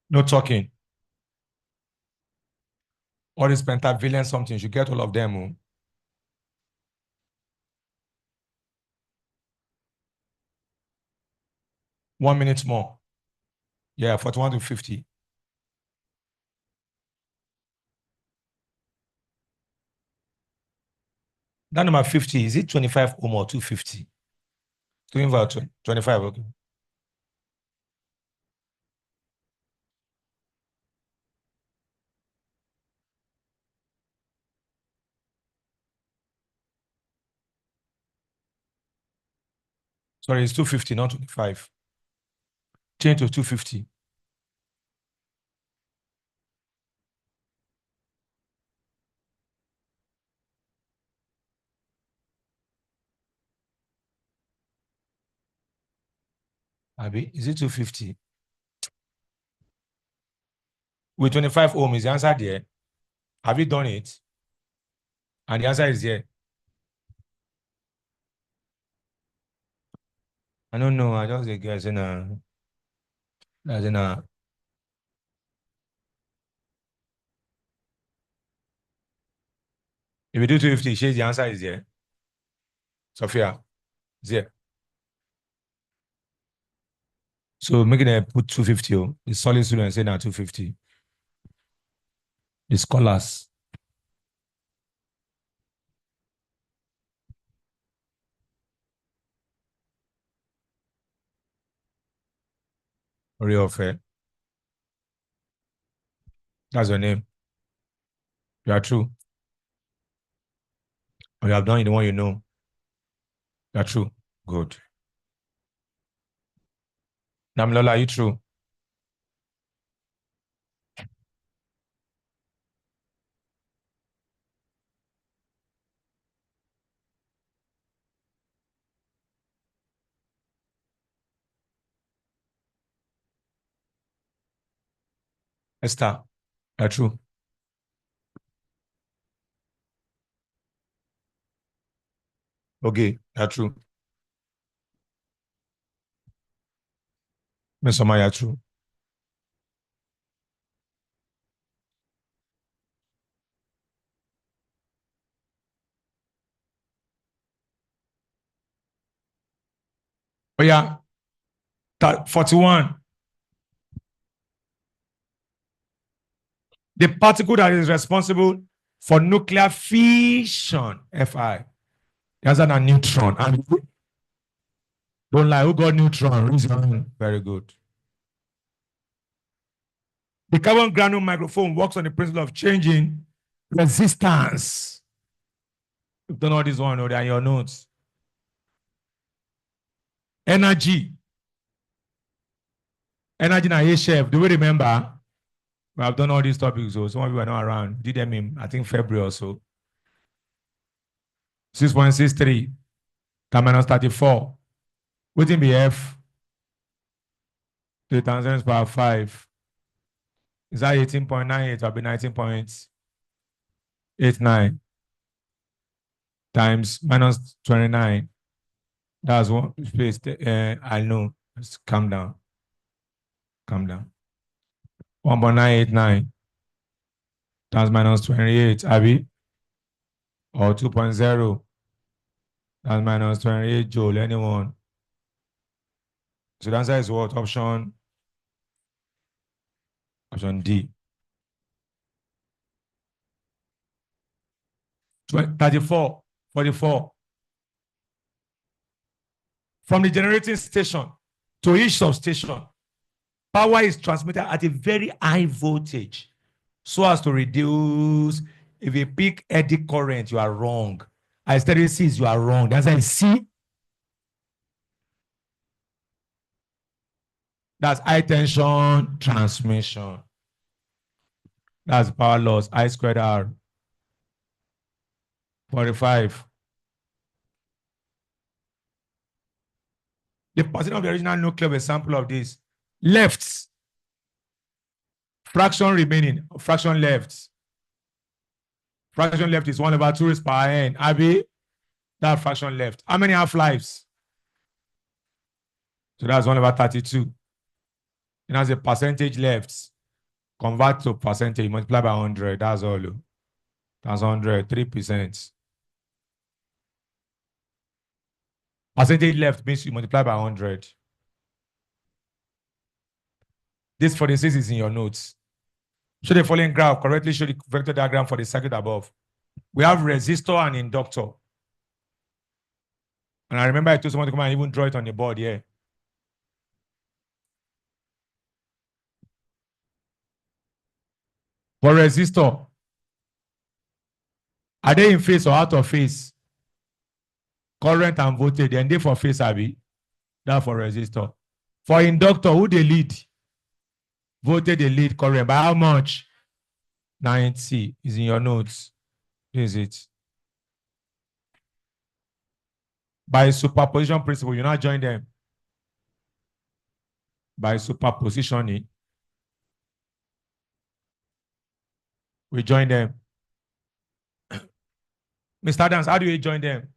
No talking. All this pentavalent something, you get all of them. Oh. 1 minute more. Yeah, 41 to 50. That number 50, is it 25 ohm or 250? 25, okay. Sorry, it's 250, not 25. Change to 250. Abi, is it 250? With 25 ohm, is the answer there? Have you done it? And the answer is here. I don't know. I just guess in a. As in a. If you do 250, the answer is there. Sophia, is there. So making a put 250. Oh, the solid students say now 250. The scholars. Real fair. That's your name. You are true. Or you have done it, the one you know. You are true. Good. Namlola, are you true? Esther, you are true. Okay, you are true. Miss Omar, you are true. Oh yeah, 41. The particle that is responsible for nuclear fission, Fi. That's a neutron. And don't lie, who got neutron? Reason. Very good. The carbon granule microphone works on the principle of changing resistance. You've done all this one, or they're in your notes. Energy. Energy na chef. Do we remember? We have done all these topics, so some of you are not around. Did them in, I think, February or so. 6.63 minus 34. Wouldn't be F? 3 times 10 power 5. Is that 18.98 or be 19.89 times minus 29? That's one space. I know. Just calm down. Calm down. 1.989 times minus 28, Abby, or 2.0 times minus 28 joule, anyone. So the answer is what? Option D. 34, 44. From the generating station to each substation, power is transmitted at a very high voltage so as to reduce. If you pick eddy current, you are wrong. Hysteresis, you are wrong. That's I C. That's high tension transmission. That's power loss, I squared R. 45. The percent of the original nucleus of a sample of this. Left. Fraction remaining. Fraction left. Fraction left is 1/2 raised power n. Abi, that fraction left. How many half-lives? So that's 1/32. And as a percentage left, convert to percentage, multiply by 100. That's all. That's 100, 3%. Percentage left means you multiply by 100. This 46 is in your notes. Show the following graph correctly. Show the vector diagram for the circuit above. We have resistor and inductor. And I remember I told someone to come and even draw it on the board here. For resistor, are they in phase or out of phase? Current and voltage, and they for phase, Abi. That for resistor. For inductor, who they lead? Voltage they lead current by how much? 90 is in your notes. This is it. By superposition principle, you now join them. By superpositioning, we join them. Mr. Adams, how do you join them?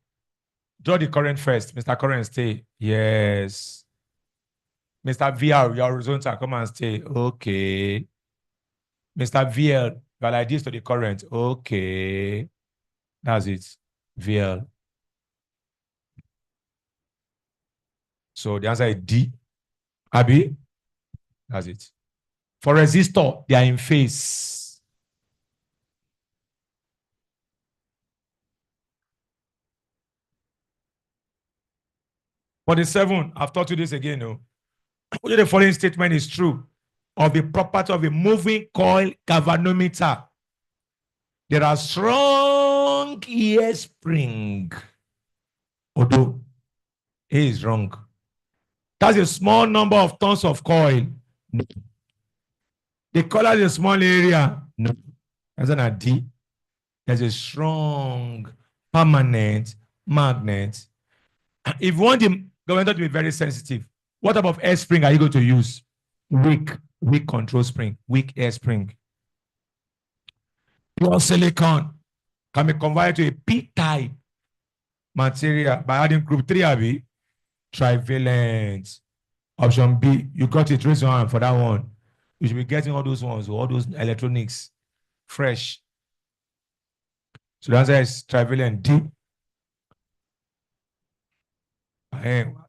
Draw the current first. Mr. Current, stay. Yes. Mr. VR, your horizontal, come and stay. Okay. Mr. VL, like this to the current. Okay. That's it. VL. So the answer is D. Abi? That's it. For resistor, they are in phase. For the 7, I've taught you this again. No? The following statement is true of the property of a moving coil galvanometer. There are strong ear spring. Although A is wrong. That's a small number of tons of coil. No. The color is a small area. No. That's an D. There's a strong permanent magnet. If you want the government to be very sensitive, what type of air spring are you going to use? Weak control spring, weak air spring. Pure silicon can be converted to a P-type material by adding group 3AB, trivalent. Option B, you got it, raise your hand for that one. You should be getting all those ones, all those electronics, fresh. So the answer is trivalent D.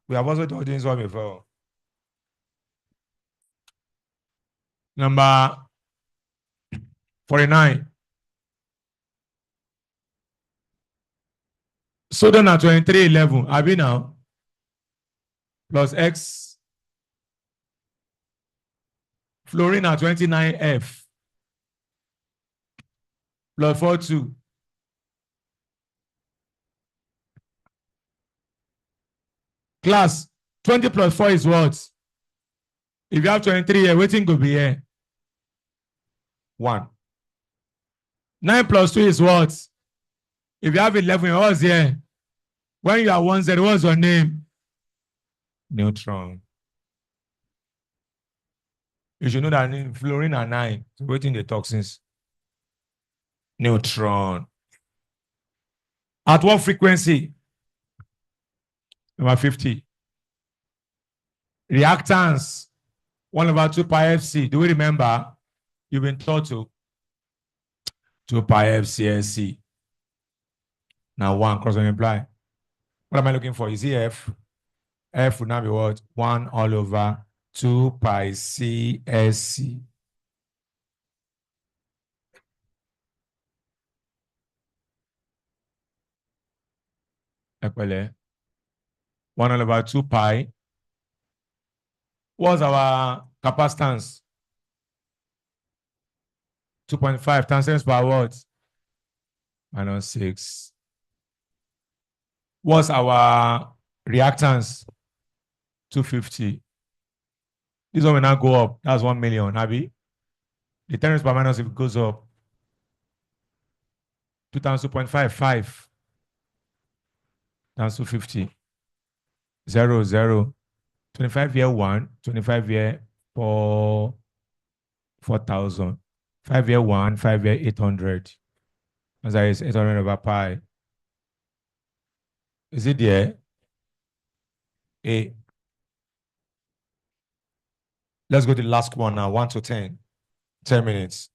We have also told this one before. Number 49. Sodium at 2311. Abi now? Plus X. Fluorine at 29F. Plus 42. Class, 20 plus 4 is what? If you have 23 here, waiting could be here. 1. 9 plus 2 is what? If you have 11, what's here? When you are 1 Z, what's your name? Neutron. You should know that fluorine are 9. So waiting the toxins. Neutron. At what frequency? Number 50. Reactance. 1/2 pi FC. Do we remember? You've been taught to 2 pi FCSC. Now 1 cross multiply. What am I looking for? Is it F? F would now be what? 1/2 pi CSC. Epele. 1/2 pi. What's our capacitance? 2.5 times per what? -6. What's our reactance? 250. This one will now go up. That's 1 million, Abi. The 10 raised by minus, if it goes up, 2 times 2.5, 5 times 250. 0, 0. 25 year 1, 25 year 4, 4,000. 5 year 1, 5 year 800. As I is 800 over pi. Is it there? A. Let's go to the last one now. 1 to 10. 10 minutes.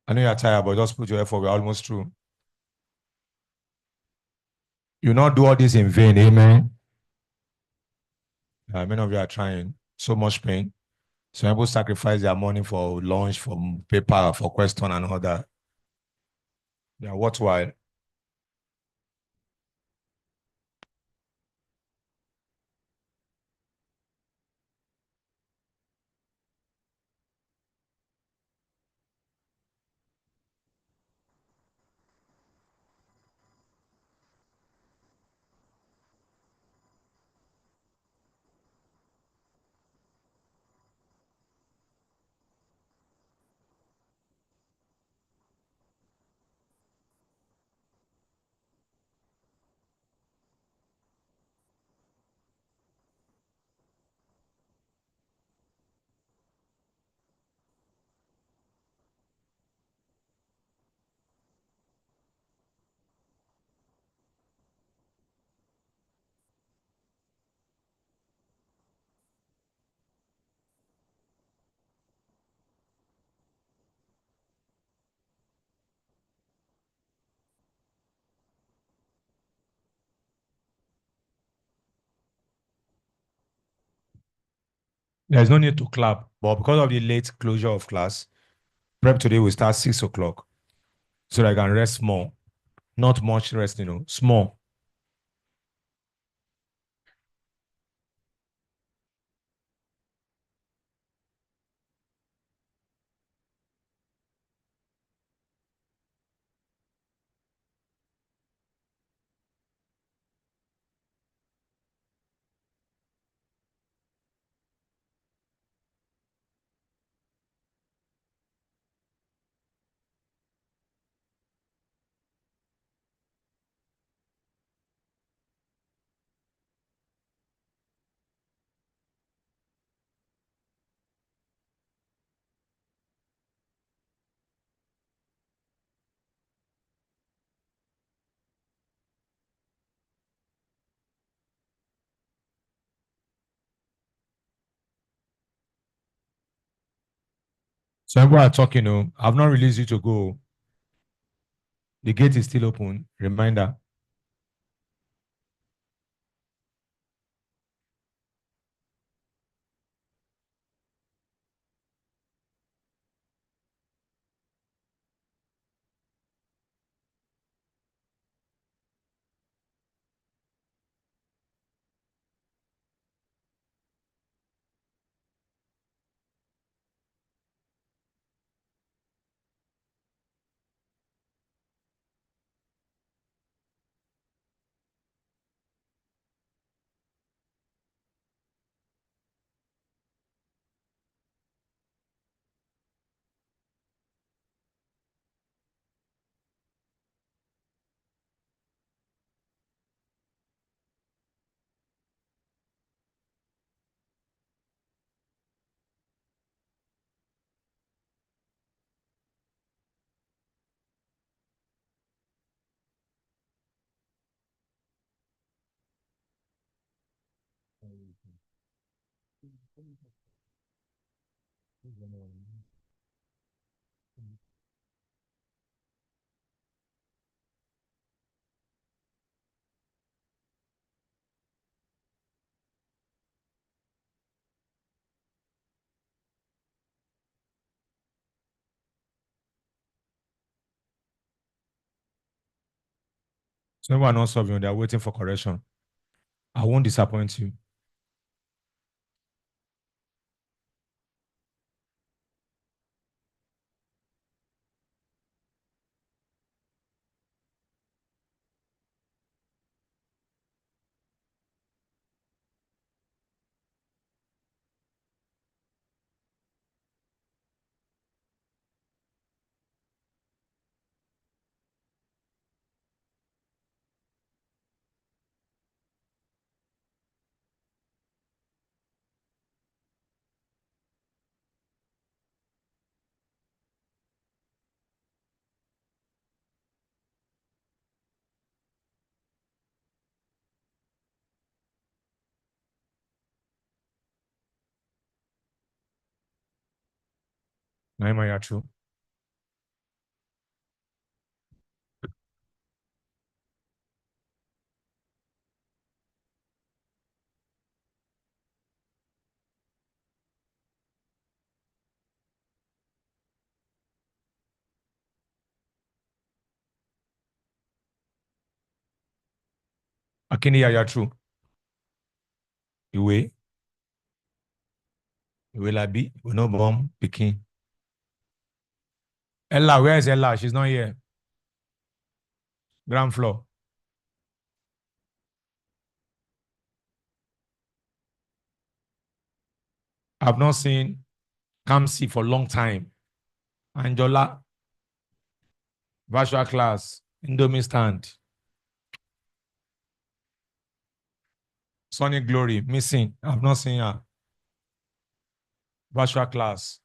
I know you're tired, but just put your effort. We're almost through. You not do all this in vain, amen. Many of you are trying. So much pain. So people sacrifice their money for lunch, for paper, for question and all that. They are worthwhile. There's no need to clap, but because of the late closure of class, prep today will start 6 o'clock. So that I can rest more. Not much rest, small. So everyone are talking, I've not released you to go. The gate is still open. Reminder. So everyone not solving, they're waiting for correction. I won't disappoint you. Naima, you're true. Akini, you're true. Iwe, Iwe Labi, we no bomb, Peking. Ella, where is Ella? She's not here. Ground floor. I've not seen Kamsi for a long time. Anjola, virtual class, Indomie stand. Sunny Glory, missing. I've not seen her. Virtual class.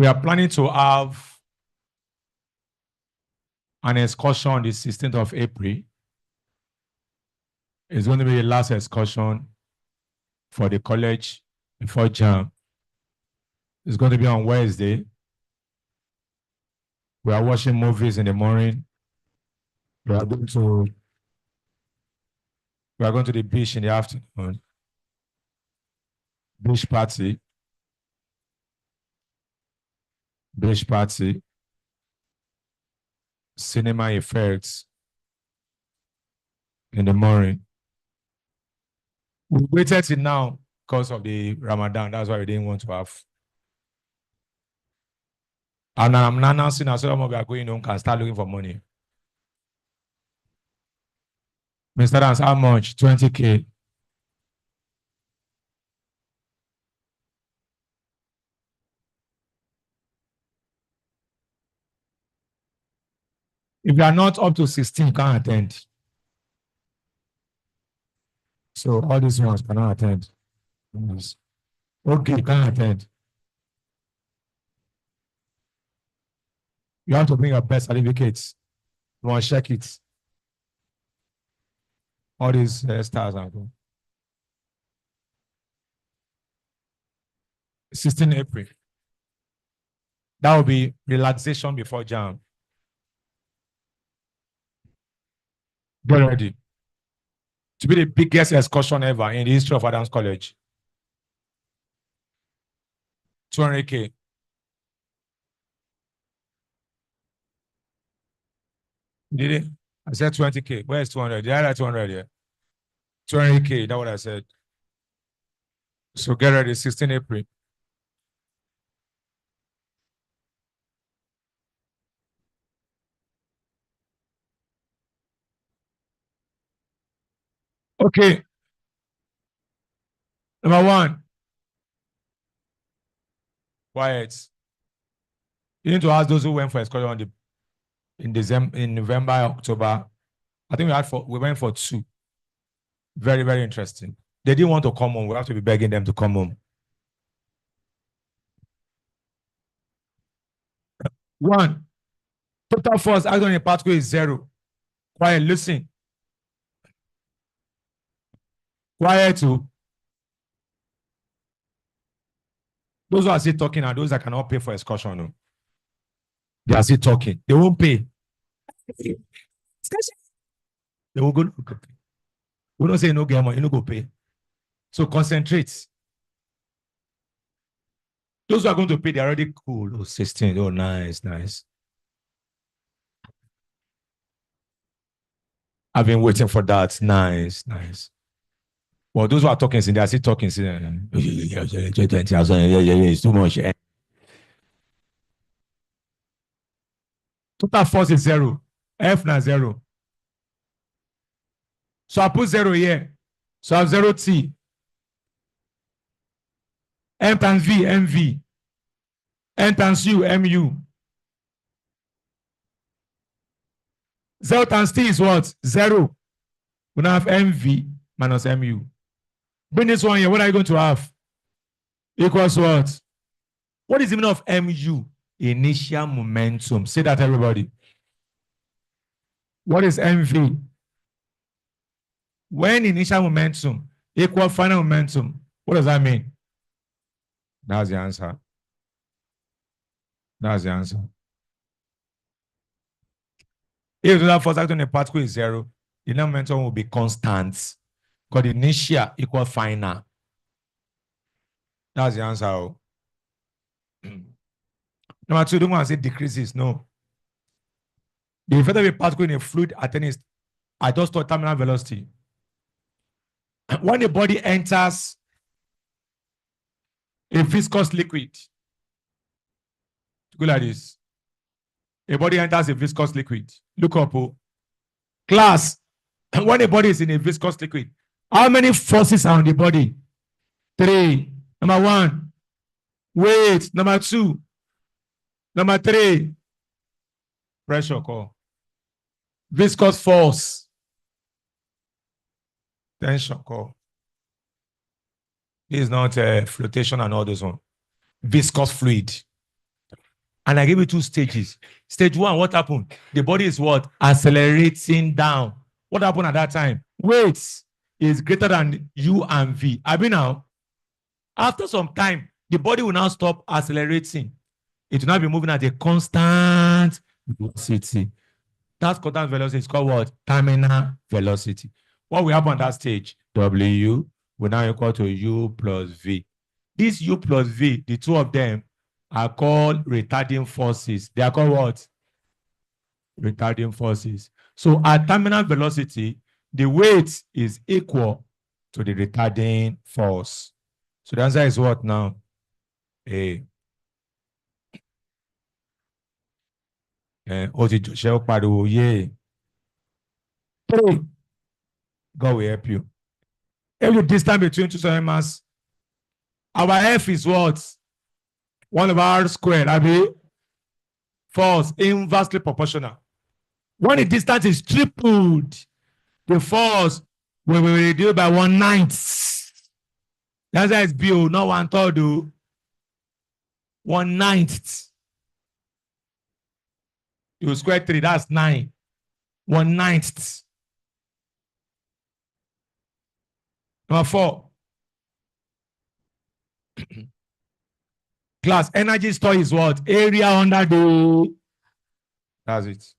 We are planning to have an excursion on the 16th of April. It's going to be the last excursion for the college before JAMB. It's going to be on Wednesday. We are watching movies in the morning. We are going to the beach in the afternoon. Beach party. Beach party. Cinema effects in the morning. We waited till now because of the Ramadan. That's why we didn't want to have. And I'm announcing as well, we are going home, can start looking for money. Mr. Dance, how much? 20K. If you are not up to 16, you can't attend. So all these ones cannot attend. Yes. Okay, you can't attend. You have to bring your best certificates. You want to check it. All these stars are good. 16 April. That will be relaxation before JAMB. Get ready. To be the biggest excursion ever in the history of Adams College. 200K. Did it? I said 20K. Where's 200? Did I write 200 here? 200K. That's what I said. So get ready. 16 April. Okay. Number one. Quiet. You need to ask those who went for excursion in November, October. I think we went for 2. Very, very interesting. They didn't want to come home. We have to be begging them to come home. 1. Total force acting on a particle is 0. Quiet, listen. Quiet too. Those who are still talking are those that cannot pay for excursion. No? They are still talking. They won't pay. They will go. We don't say no game, you no go pay. So concentrate. Those who are going to pay, they're already cool. Oh, 16. Oh, nice, nice. I've been waiting for that. Nice, nice. Well, those who are talking, they are still talking. It's too much. Total force is 0. F na 0. So I put 0 here. So I have 0T. M times V, MV. N times U, MU. 0 times T is what? 0. We now have MV minus MU. Bring this one here. What are you going to have? Equals what? What is the meaning of MU? Initial momentum. Say that, everybody. What is MV? When initial momentum equal final momentum, what does that mean? That's the answer. That's the answer. If the force acting on a particle is 0, the momentum will be constant. Because the initial equal final. That's the answer. Number 2, don't want to say decreases. No. The effect of a particle in a fluid at just terminal velocity. When a body enters a viscous liquid, go like this. A body enters a viscous liquid. Look up, oh. Class, when a body is in a viscous liquid, how many forces are on the body? 3. Number 1, weight. Number 2, number 3, pressure call. Viscous force. Tension call. This is not flotation and all those one. Viscous fluid. And I give you two stages. Stage one, what happened? The body is what? Accelerating down. What happened at that time? Weight is greater than U and V. I mean now, after some time, the body will now stop accelerating. It will now be moving at a constant velocity. That constant velocity is called what? Terminal velocity. What will happen at that stage? W will now equal to U plus V. This U plus V, the two of them are called retarding forces. They are called what? Retarding forces. So at terminal velocity, the weight is equal to the retarding force. So the answer is what now? A. Ó ti ṣe ó pariwo yé. 3. God will help you. If the distance between two solid mass, our F is what? 1 over R squared. Abi, force inversely proportional. When the distance is tripled, the force will be reduced by 1/9. That's why it's B, not 1/3. 1/9. You square 3, that's 9. 1/9. Number 4. Class, energy store is what? Area under the... That's it.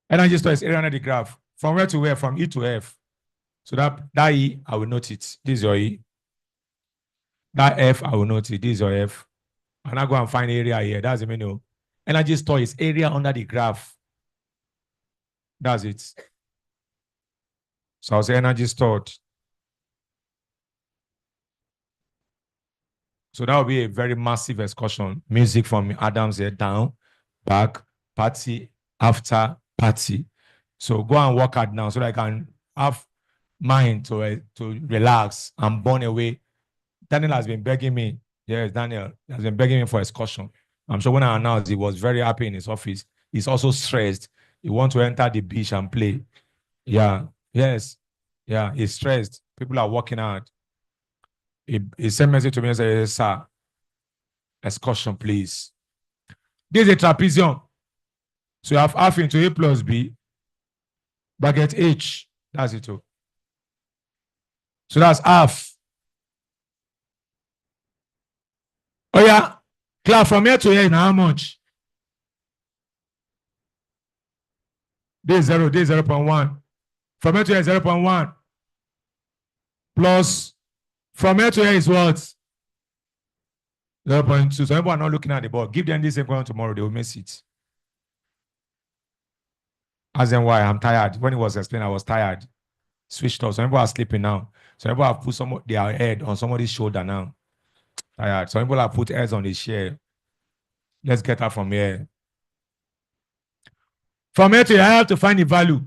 Energy store is area under the graph. From where to where? From E to F. So that E, I will note it. This is your E. That F, I will note it. This is your F. And I go and find area here. That's the menu. Energy store is area under the graph. That's it. So I'll say energy stored. So that will be a very massive excursion. Music from Adams here, down, back, party, after, party. So go and work hard now so that I can have mind to relax and burn away. Daniel has been begging me. Yes, Daniel has been begging me for excursion. I'm sure when I announced, he was very happy in his office. He's also stressed. He wants to enter the beach and play. Yeah, yes. Yeah, he's stressed. People are working hard. He sent a message to me and said, sir, excursion, please. This is a trapezium. So you have half into A plus B, bracket H. That's it. So that's half. Oh yeah, class from here to here, now how much? This is 0, this is 0.1. From here to here is 0.1. Plus, from here to here is what? 0.2. So people are not looking at the board. Give them this same question tomorrow, they will miss it. As in why I'm tired. When it was explained, I was tired. Switched off. Some people are sleeping now. Some people have put their head on somebody's shoulder now. Tired. Some people have put heads on the chair. Let's get her from here. From here to here, I have to find the value.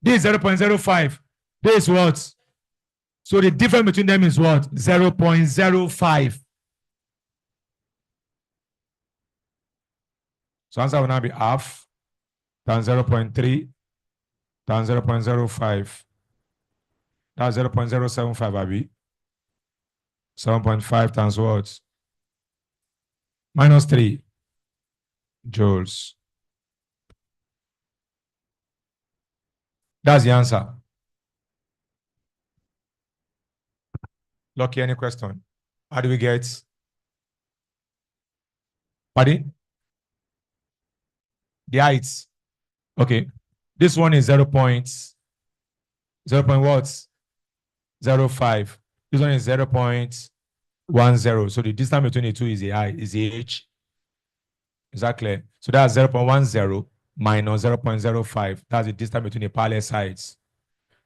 This is 0.05. This is what? So the difference between them is what? 0.05. So answer will now be half times 0.3 times 0.05. That's 0.075, Abby. 7.5 times what? Minus 3 joules. That's the answer. Lucky, any question? How do we get? Pardon? The heights. Okay. This one is 0 point what? 0.05. This one is 0.10. So the distance between the two is the I, is the H. Is that clear? So that's 0.10 minus 0.05. That's the distance between the parallel sides.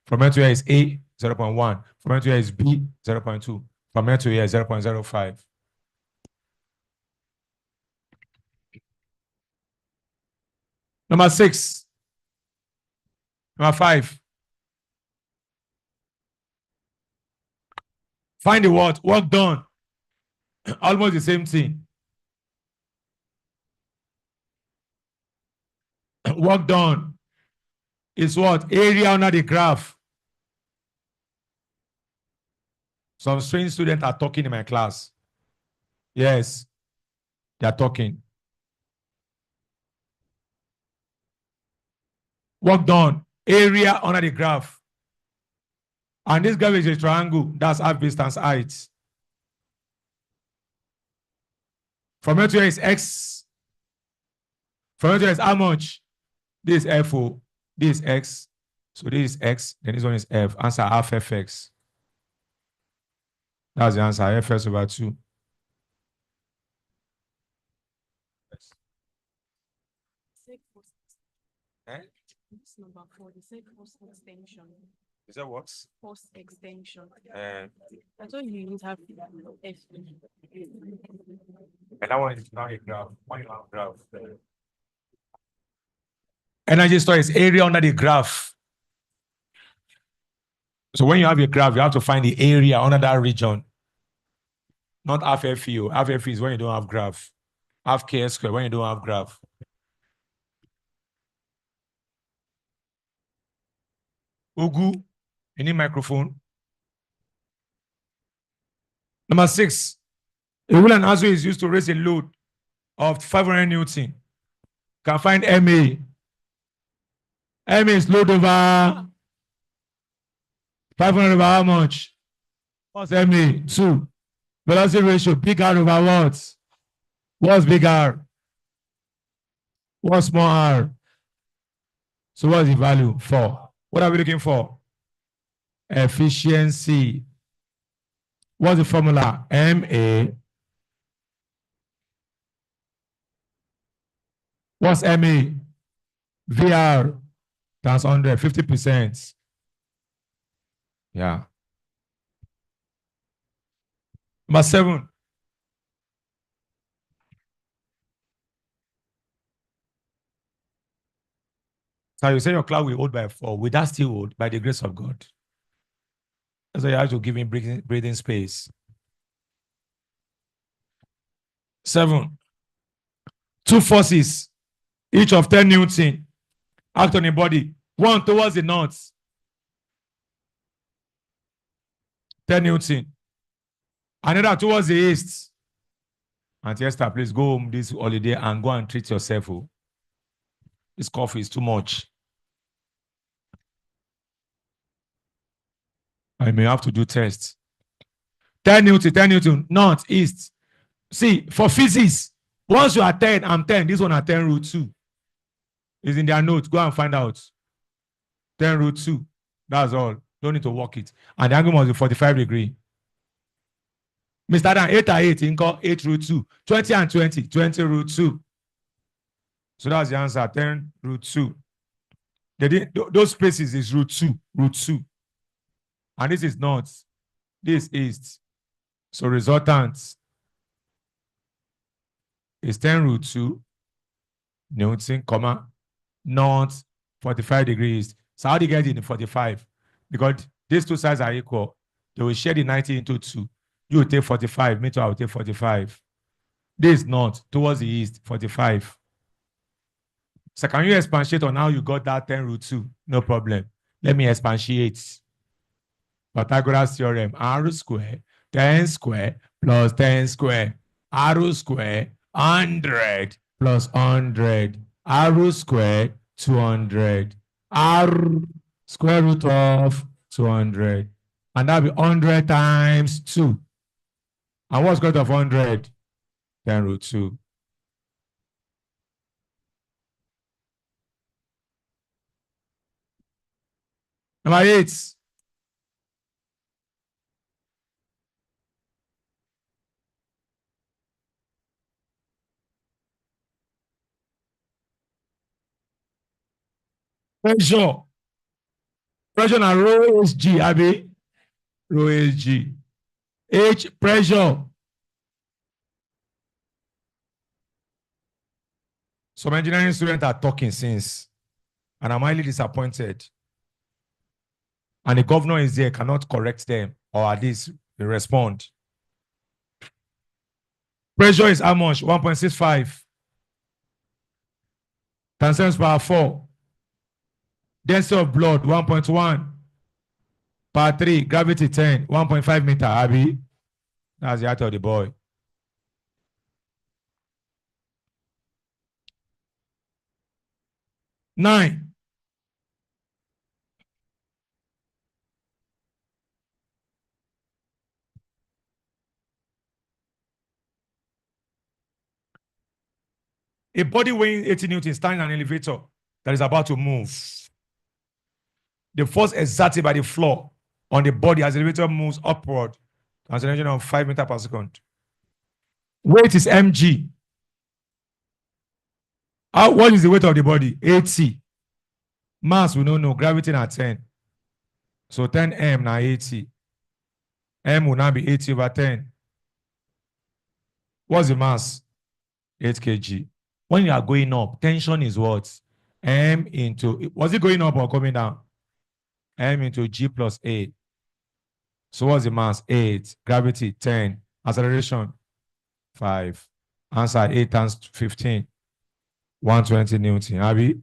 From here to here is A, 0.1. From here to here is B, 0.2. From here to here is 0.05. Number 6. Number 5. Find the what? Work done. Almost the same thing. Work done is what? Area under the graph. Some strange students are talking in my class. Yes, they are talking. Work done. Area under the graph. And this graph is a triangle. That's half base times height. From here to here is x. From here to here is how much? This is FO. This is x. So this is x. Then this one is f. Answer half fx. That's the answer. Fs over 2. Eh? This number 4, they say post extension. Is that what? Post extension. I thought you would have F. And that one is not a graph. Why you have graph? Energy store is area under the graph. So when you have a graph, you have to find the area under that region. Not half FE. Half FE is when you don't have graph. Half KS square when you don't have graph. Ugu, you need microphone. Number 6. A wooden axle is used to raise a load of 500 Newton. Can find MA. MA is load over 500 over how much? What's MA? 2. Velocity ratio, big R over what? What's big R? What's small r? So what's the value? 4. What are we looking for? Efficiency. What's the formula? MA. What's MA? VR times 100, 50%. Yeah. Number 7. So you say your cloud will hold by 4. Will that still hold by the grace of God? So you have to give him breathing space. 7. 2 forces, each of 10 Newton, act on a body. One towards the north. 10 Newton. Another towards the east. Auntie Esther, please go home this holiday and go and treat yourself. Oh. This coffee is too much. I may have to do tests. 10 Newton, north, east. See, for physics, once you are 10, I'm 10. This one are 10 root 2. It's in their notes. Go and find out. 10 root 2. That's all. Don't need to work it. And the angle must be 45 degrees. Mr. Dan, 8 and 8, in 8 root 2. 20 and 20, 20 root 2. So that's the answer, 10 root 2. Those spaces is root 2, root 2. And this is north. This is. So resultant is 10 root 2 Newton, comma, north, 45 degrees. So how do you get it in 45? Because these two sides are equal. They will share the 90 into 2. You will take 45, me too, I will take 45. This is north, towards the east, 45. So can you expatiate on how you got that 10 root 2? No problem. Let me expatiate. Pythagoras theorem, r square, 10 square plus 10 square. R square, 100 plus 100. R square, 200. R square root of 200. And that'll be 100 times 2. And what's square root of 100? 10 root 2. Number 8. Pressure. Pressure na rho is G, Abi. Rho is G. H, pressure. Some engineering students are talking since, and I'm highly disappointed. And the governor is there, cannot correct them, or at least respond. Pressure is how much? 1.65 times 10 power 4. Density of blood, 1.1 Part 3, gravity 10, 1.5 meter, Abby. That's the height of the boy. Nine. A body weighing 80 newtons standing in an elevator that is about to move. The force exerted by the floor on the body as the elevator moves upward to an acceleration of 5 meters per second. Weight is mg. What is the weight of the body? 80. Mass, we don't know. Gravity na 10. So 10 m na 80. M will now be 80 over 10. What's the mass? 8 kg. When you are going up, tension is what? M into, was it going up or coming down? M into G plus A. So what's the mass? 8. Gravity, 10. Acceleration, 5. Answer, 8 times 15. 120 Newton. Abby?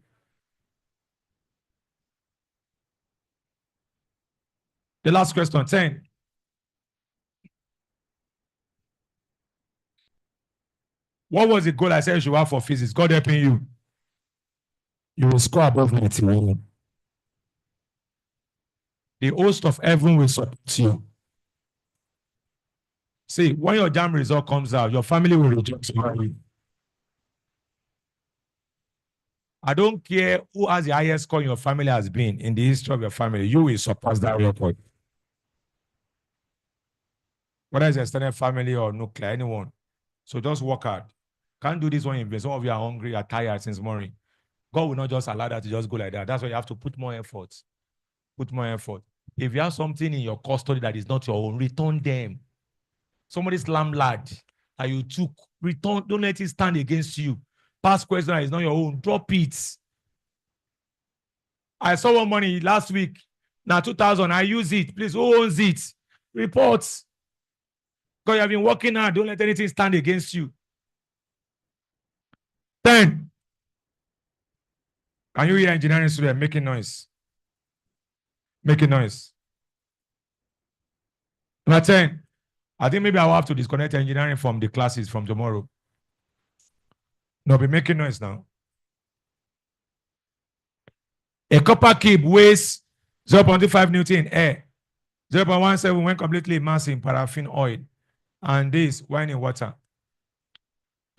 The last question, 10. What was the goal I said you should have for physics? God helping you. You will score above 91. The host of heaven will support you. See, when your JAMB result comes out, your family will rejoice over you. I don't care who has the highest score in your family has been in the history of your family. You will surpass that record. Whether it's extended family or nuclear, anyone. So just work hard. Can't do this one in vain. Some of you are hungry, are tired since morning. God will not just allow that to just go like that. That's why you have to put more effort. Put more effort. If you have something in your custody that is not your own, return them. Somebody's lamb lad that you took, return. Don't let it stand against you. Past question is not your own. Drop it. I saw one money last week. Now 2,000. I use it. Please, who owns it? Reports. Because you have been working hard. Don't let anything stand against you. 10. Can you hear engineering student making noise? Making noise. Number 10. I think maybe I will have to disconnect engineering from the classes from tomorrow. No, be making noise now. A copper cube weighs 0.25 Newton in air, 0.17 when completely immersed in paraffin oil, and this when in water.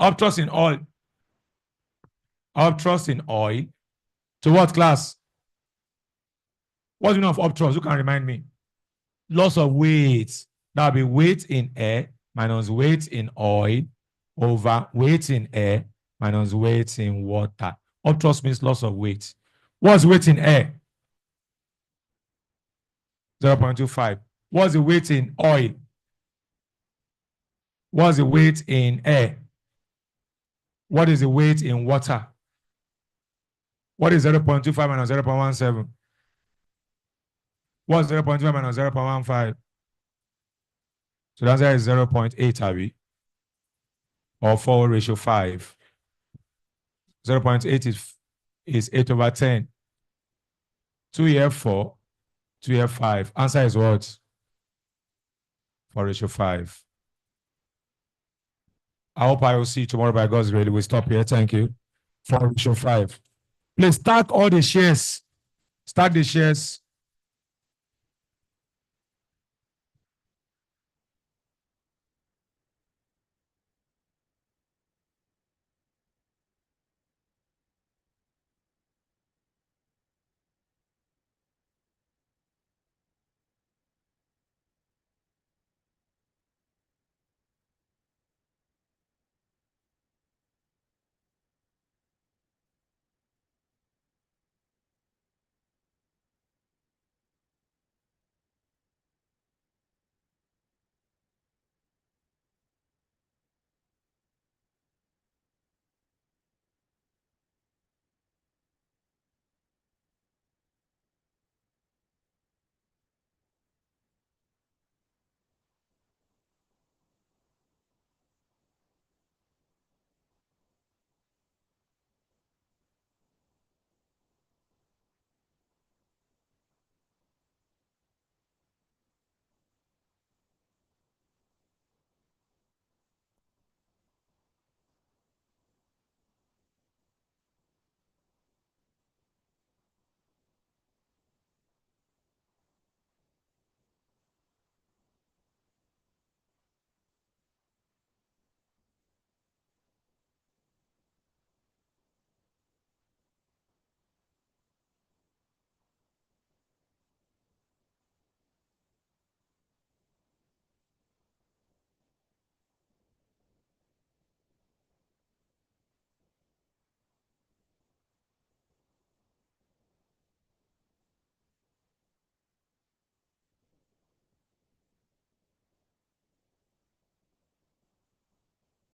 Upthrust in oil. Upthrust in oil. To what class? What's the meaning of upthrust? Who can remind me? Loss of weight. That will be weight in air minus weight in oil over weight in air minus weight in water. Upthrust means loss of weight. What's weight in air? 0.25. What's the weight in oil? What's the weight in air? What is the weight in water? What is 0.25 minus 0.17? What's 0.25 minus 0.15? So the answer is 0.8, Abby. Or 4 ratio 5. 0.8 is 8 over 10. 2 here 4. 2 here 5. Answer is what? 4 ratio 5. I hope I will see you tomorrow by God's grace. We'll stop here. Thank you. 4 ratio 5. Please stack all the shares. Stack the shares.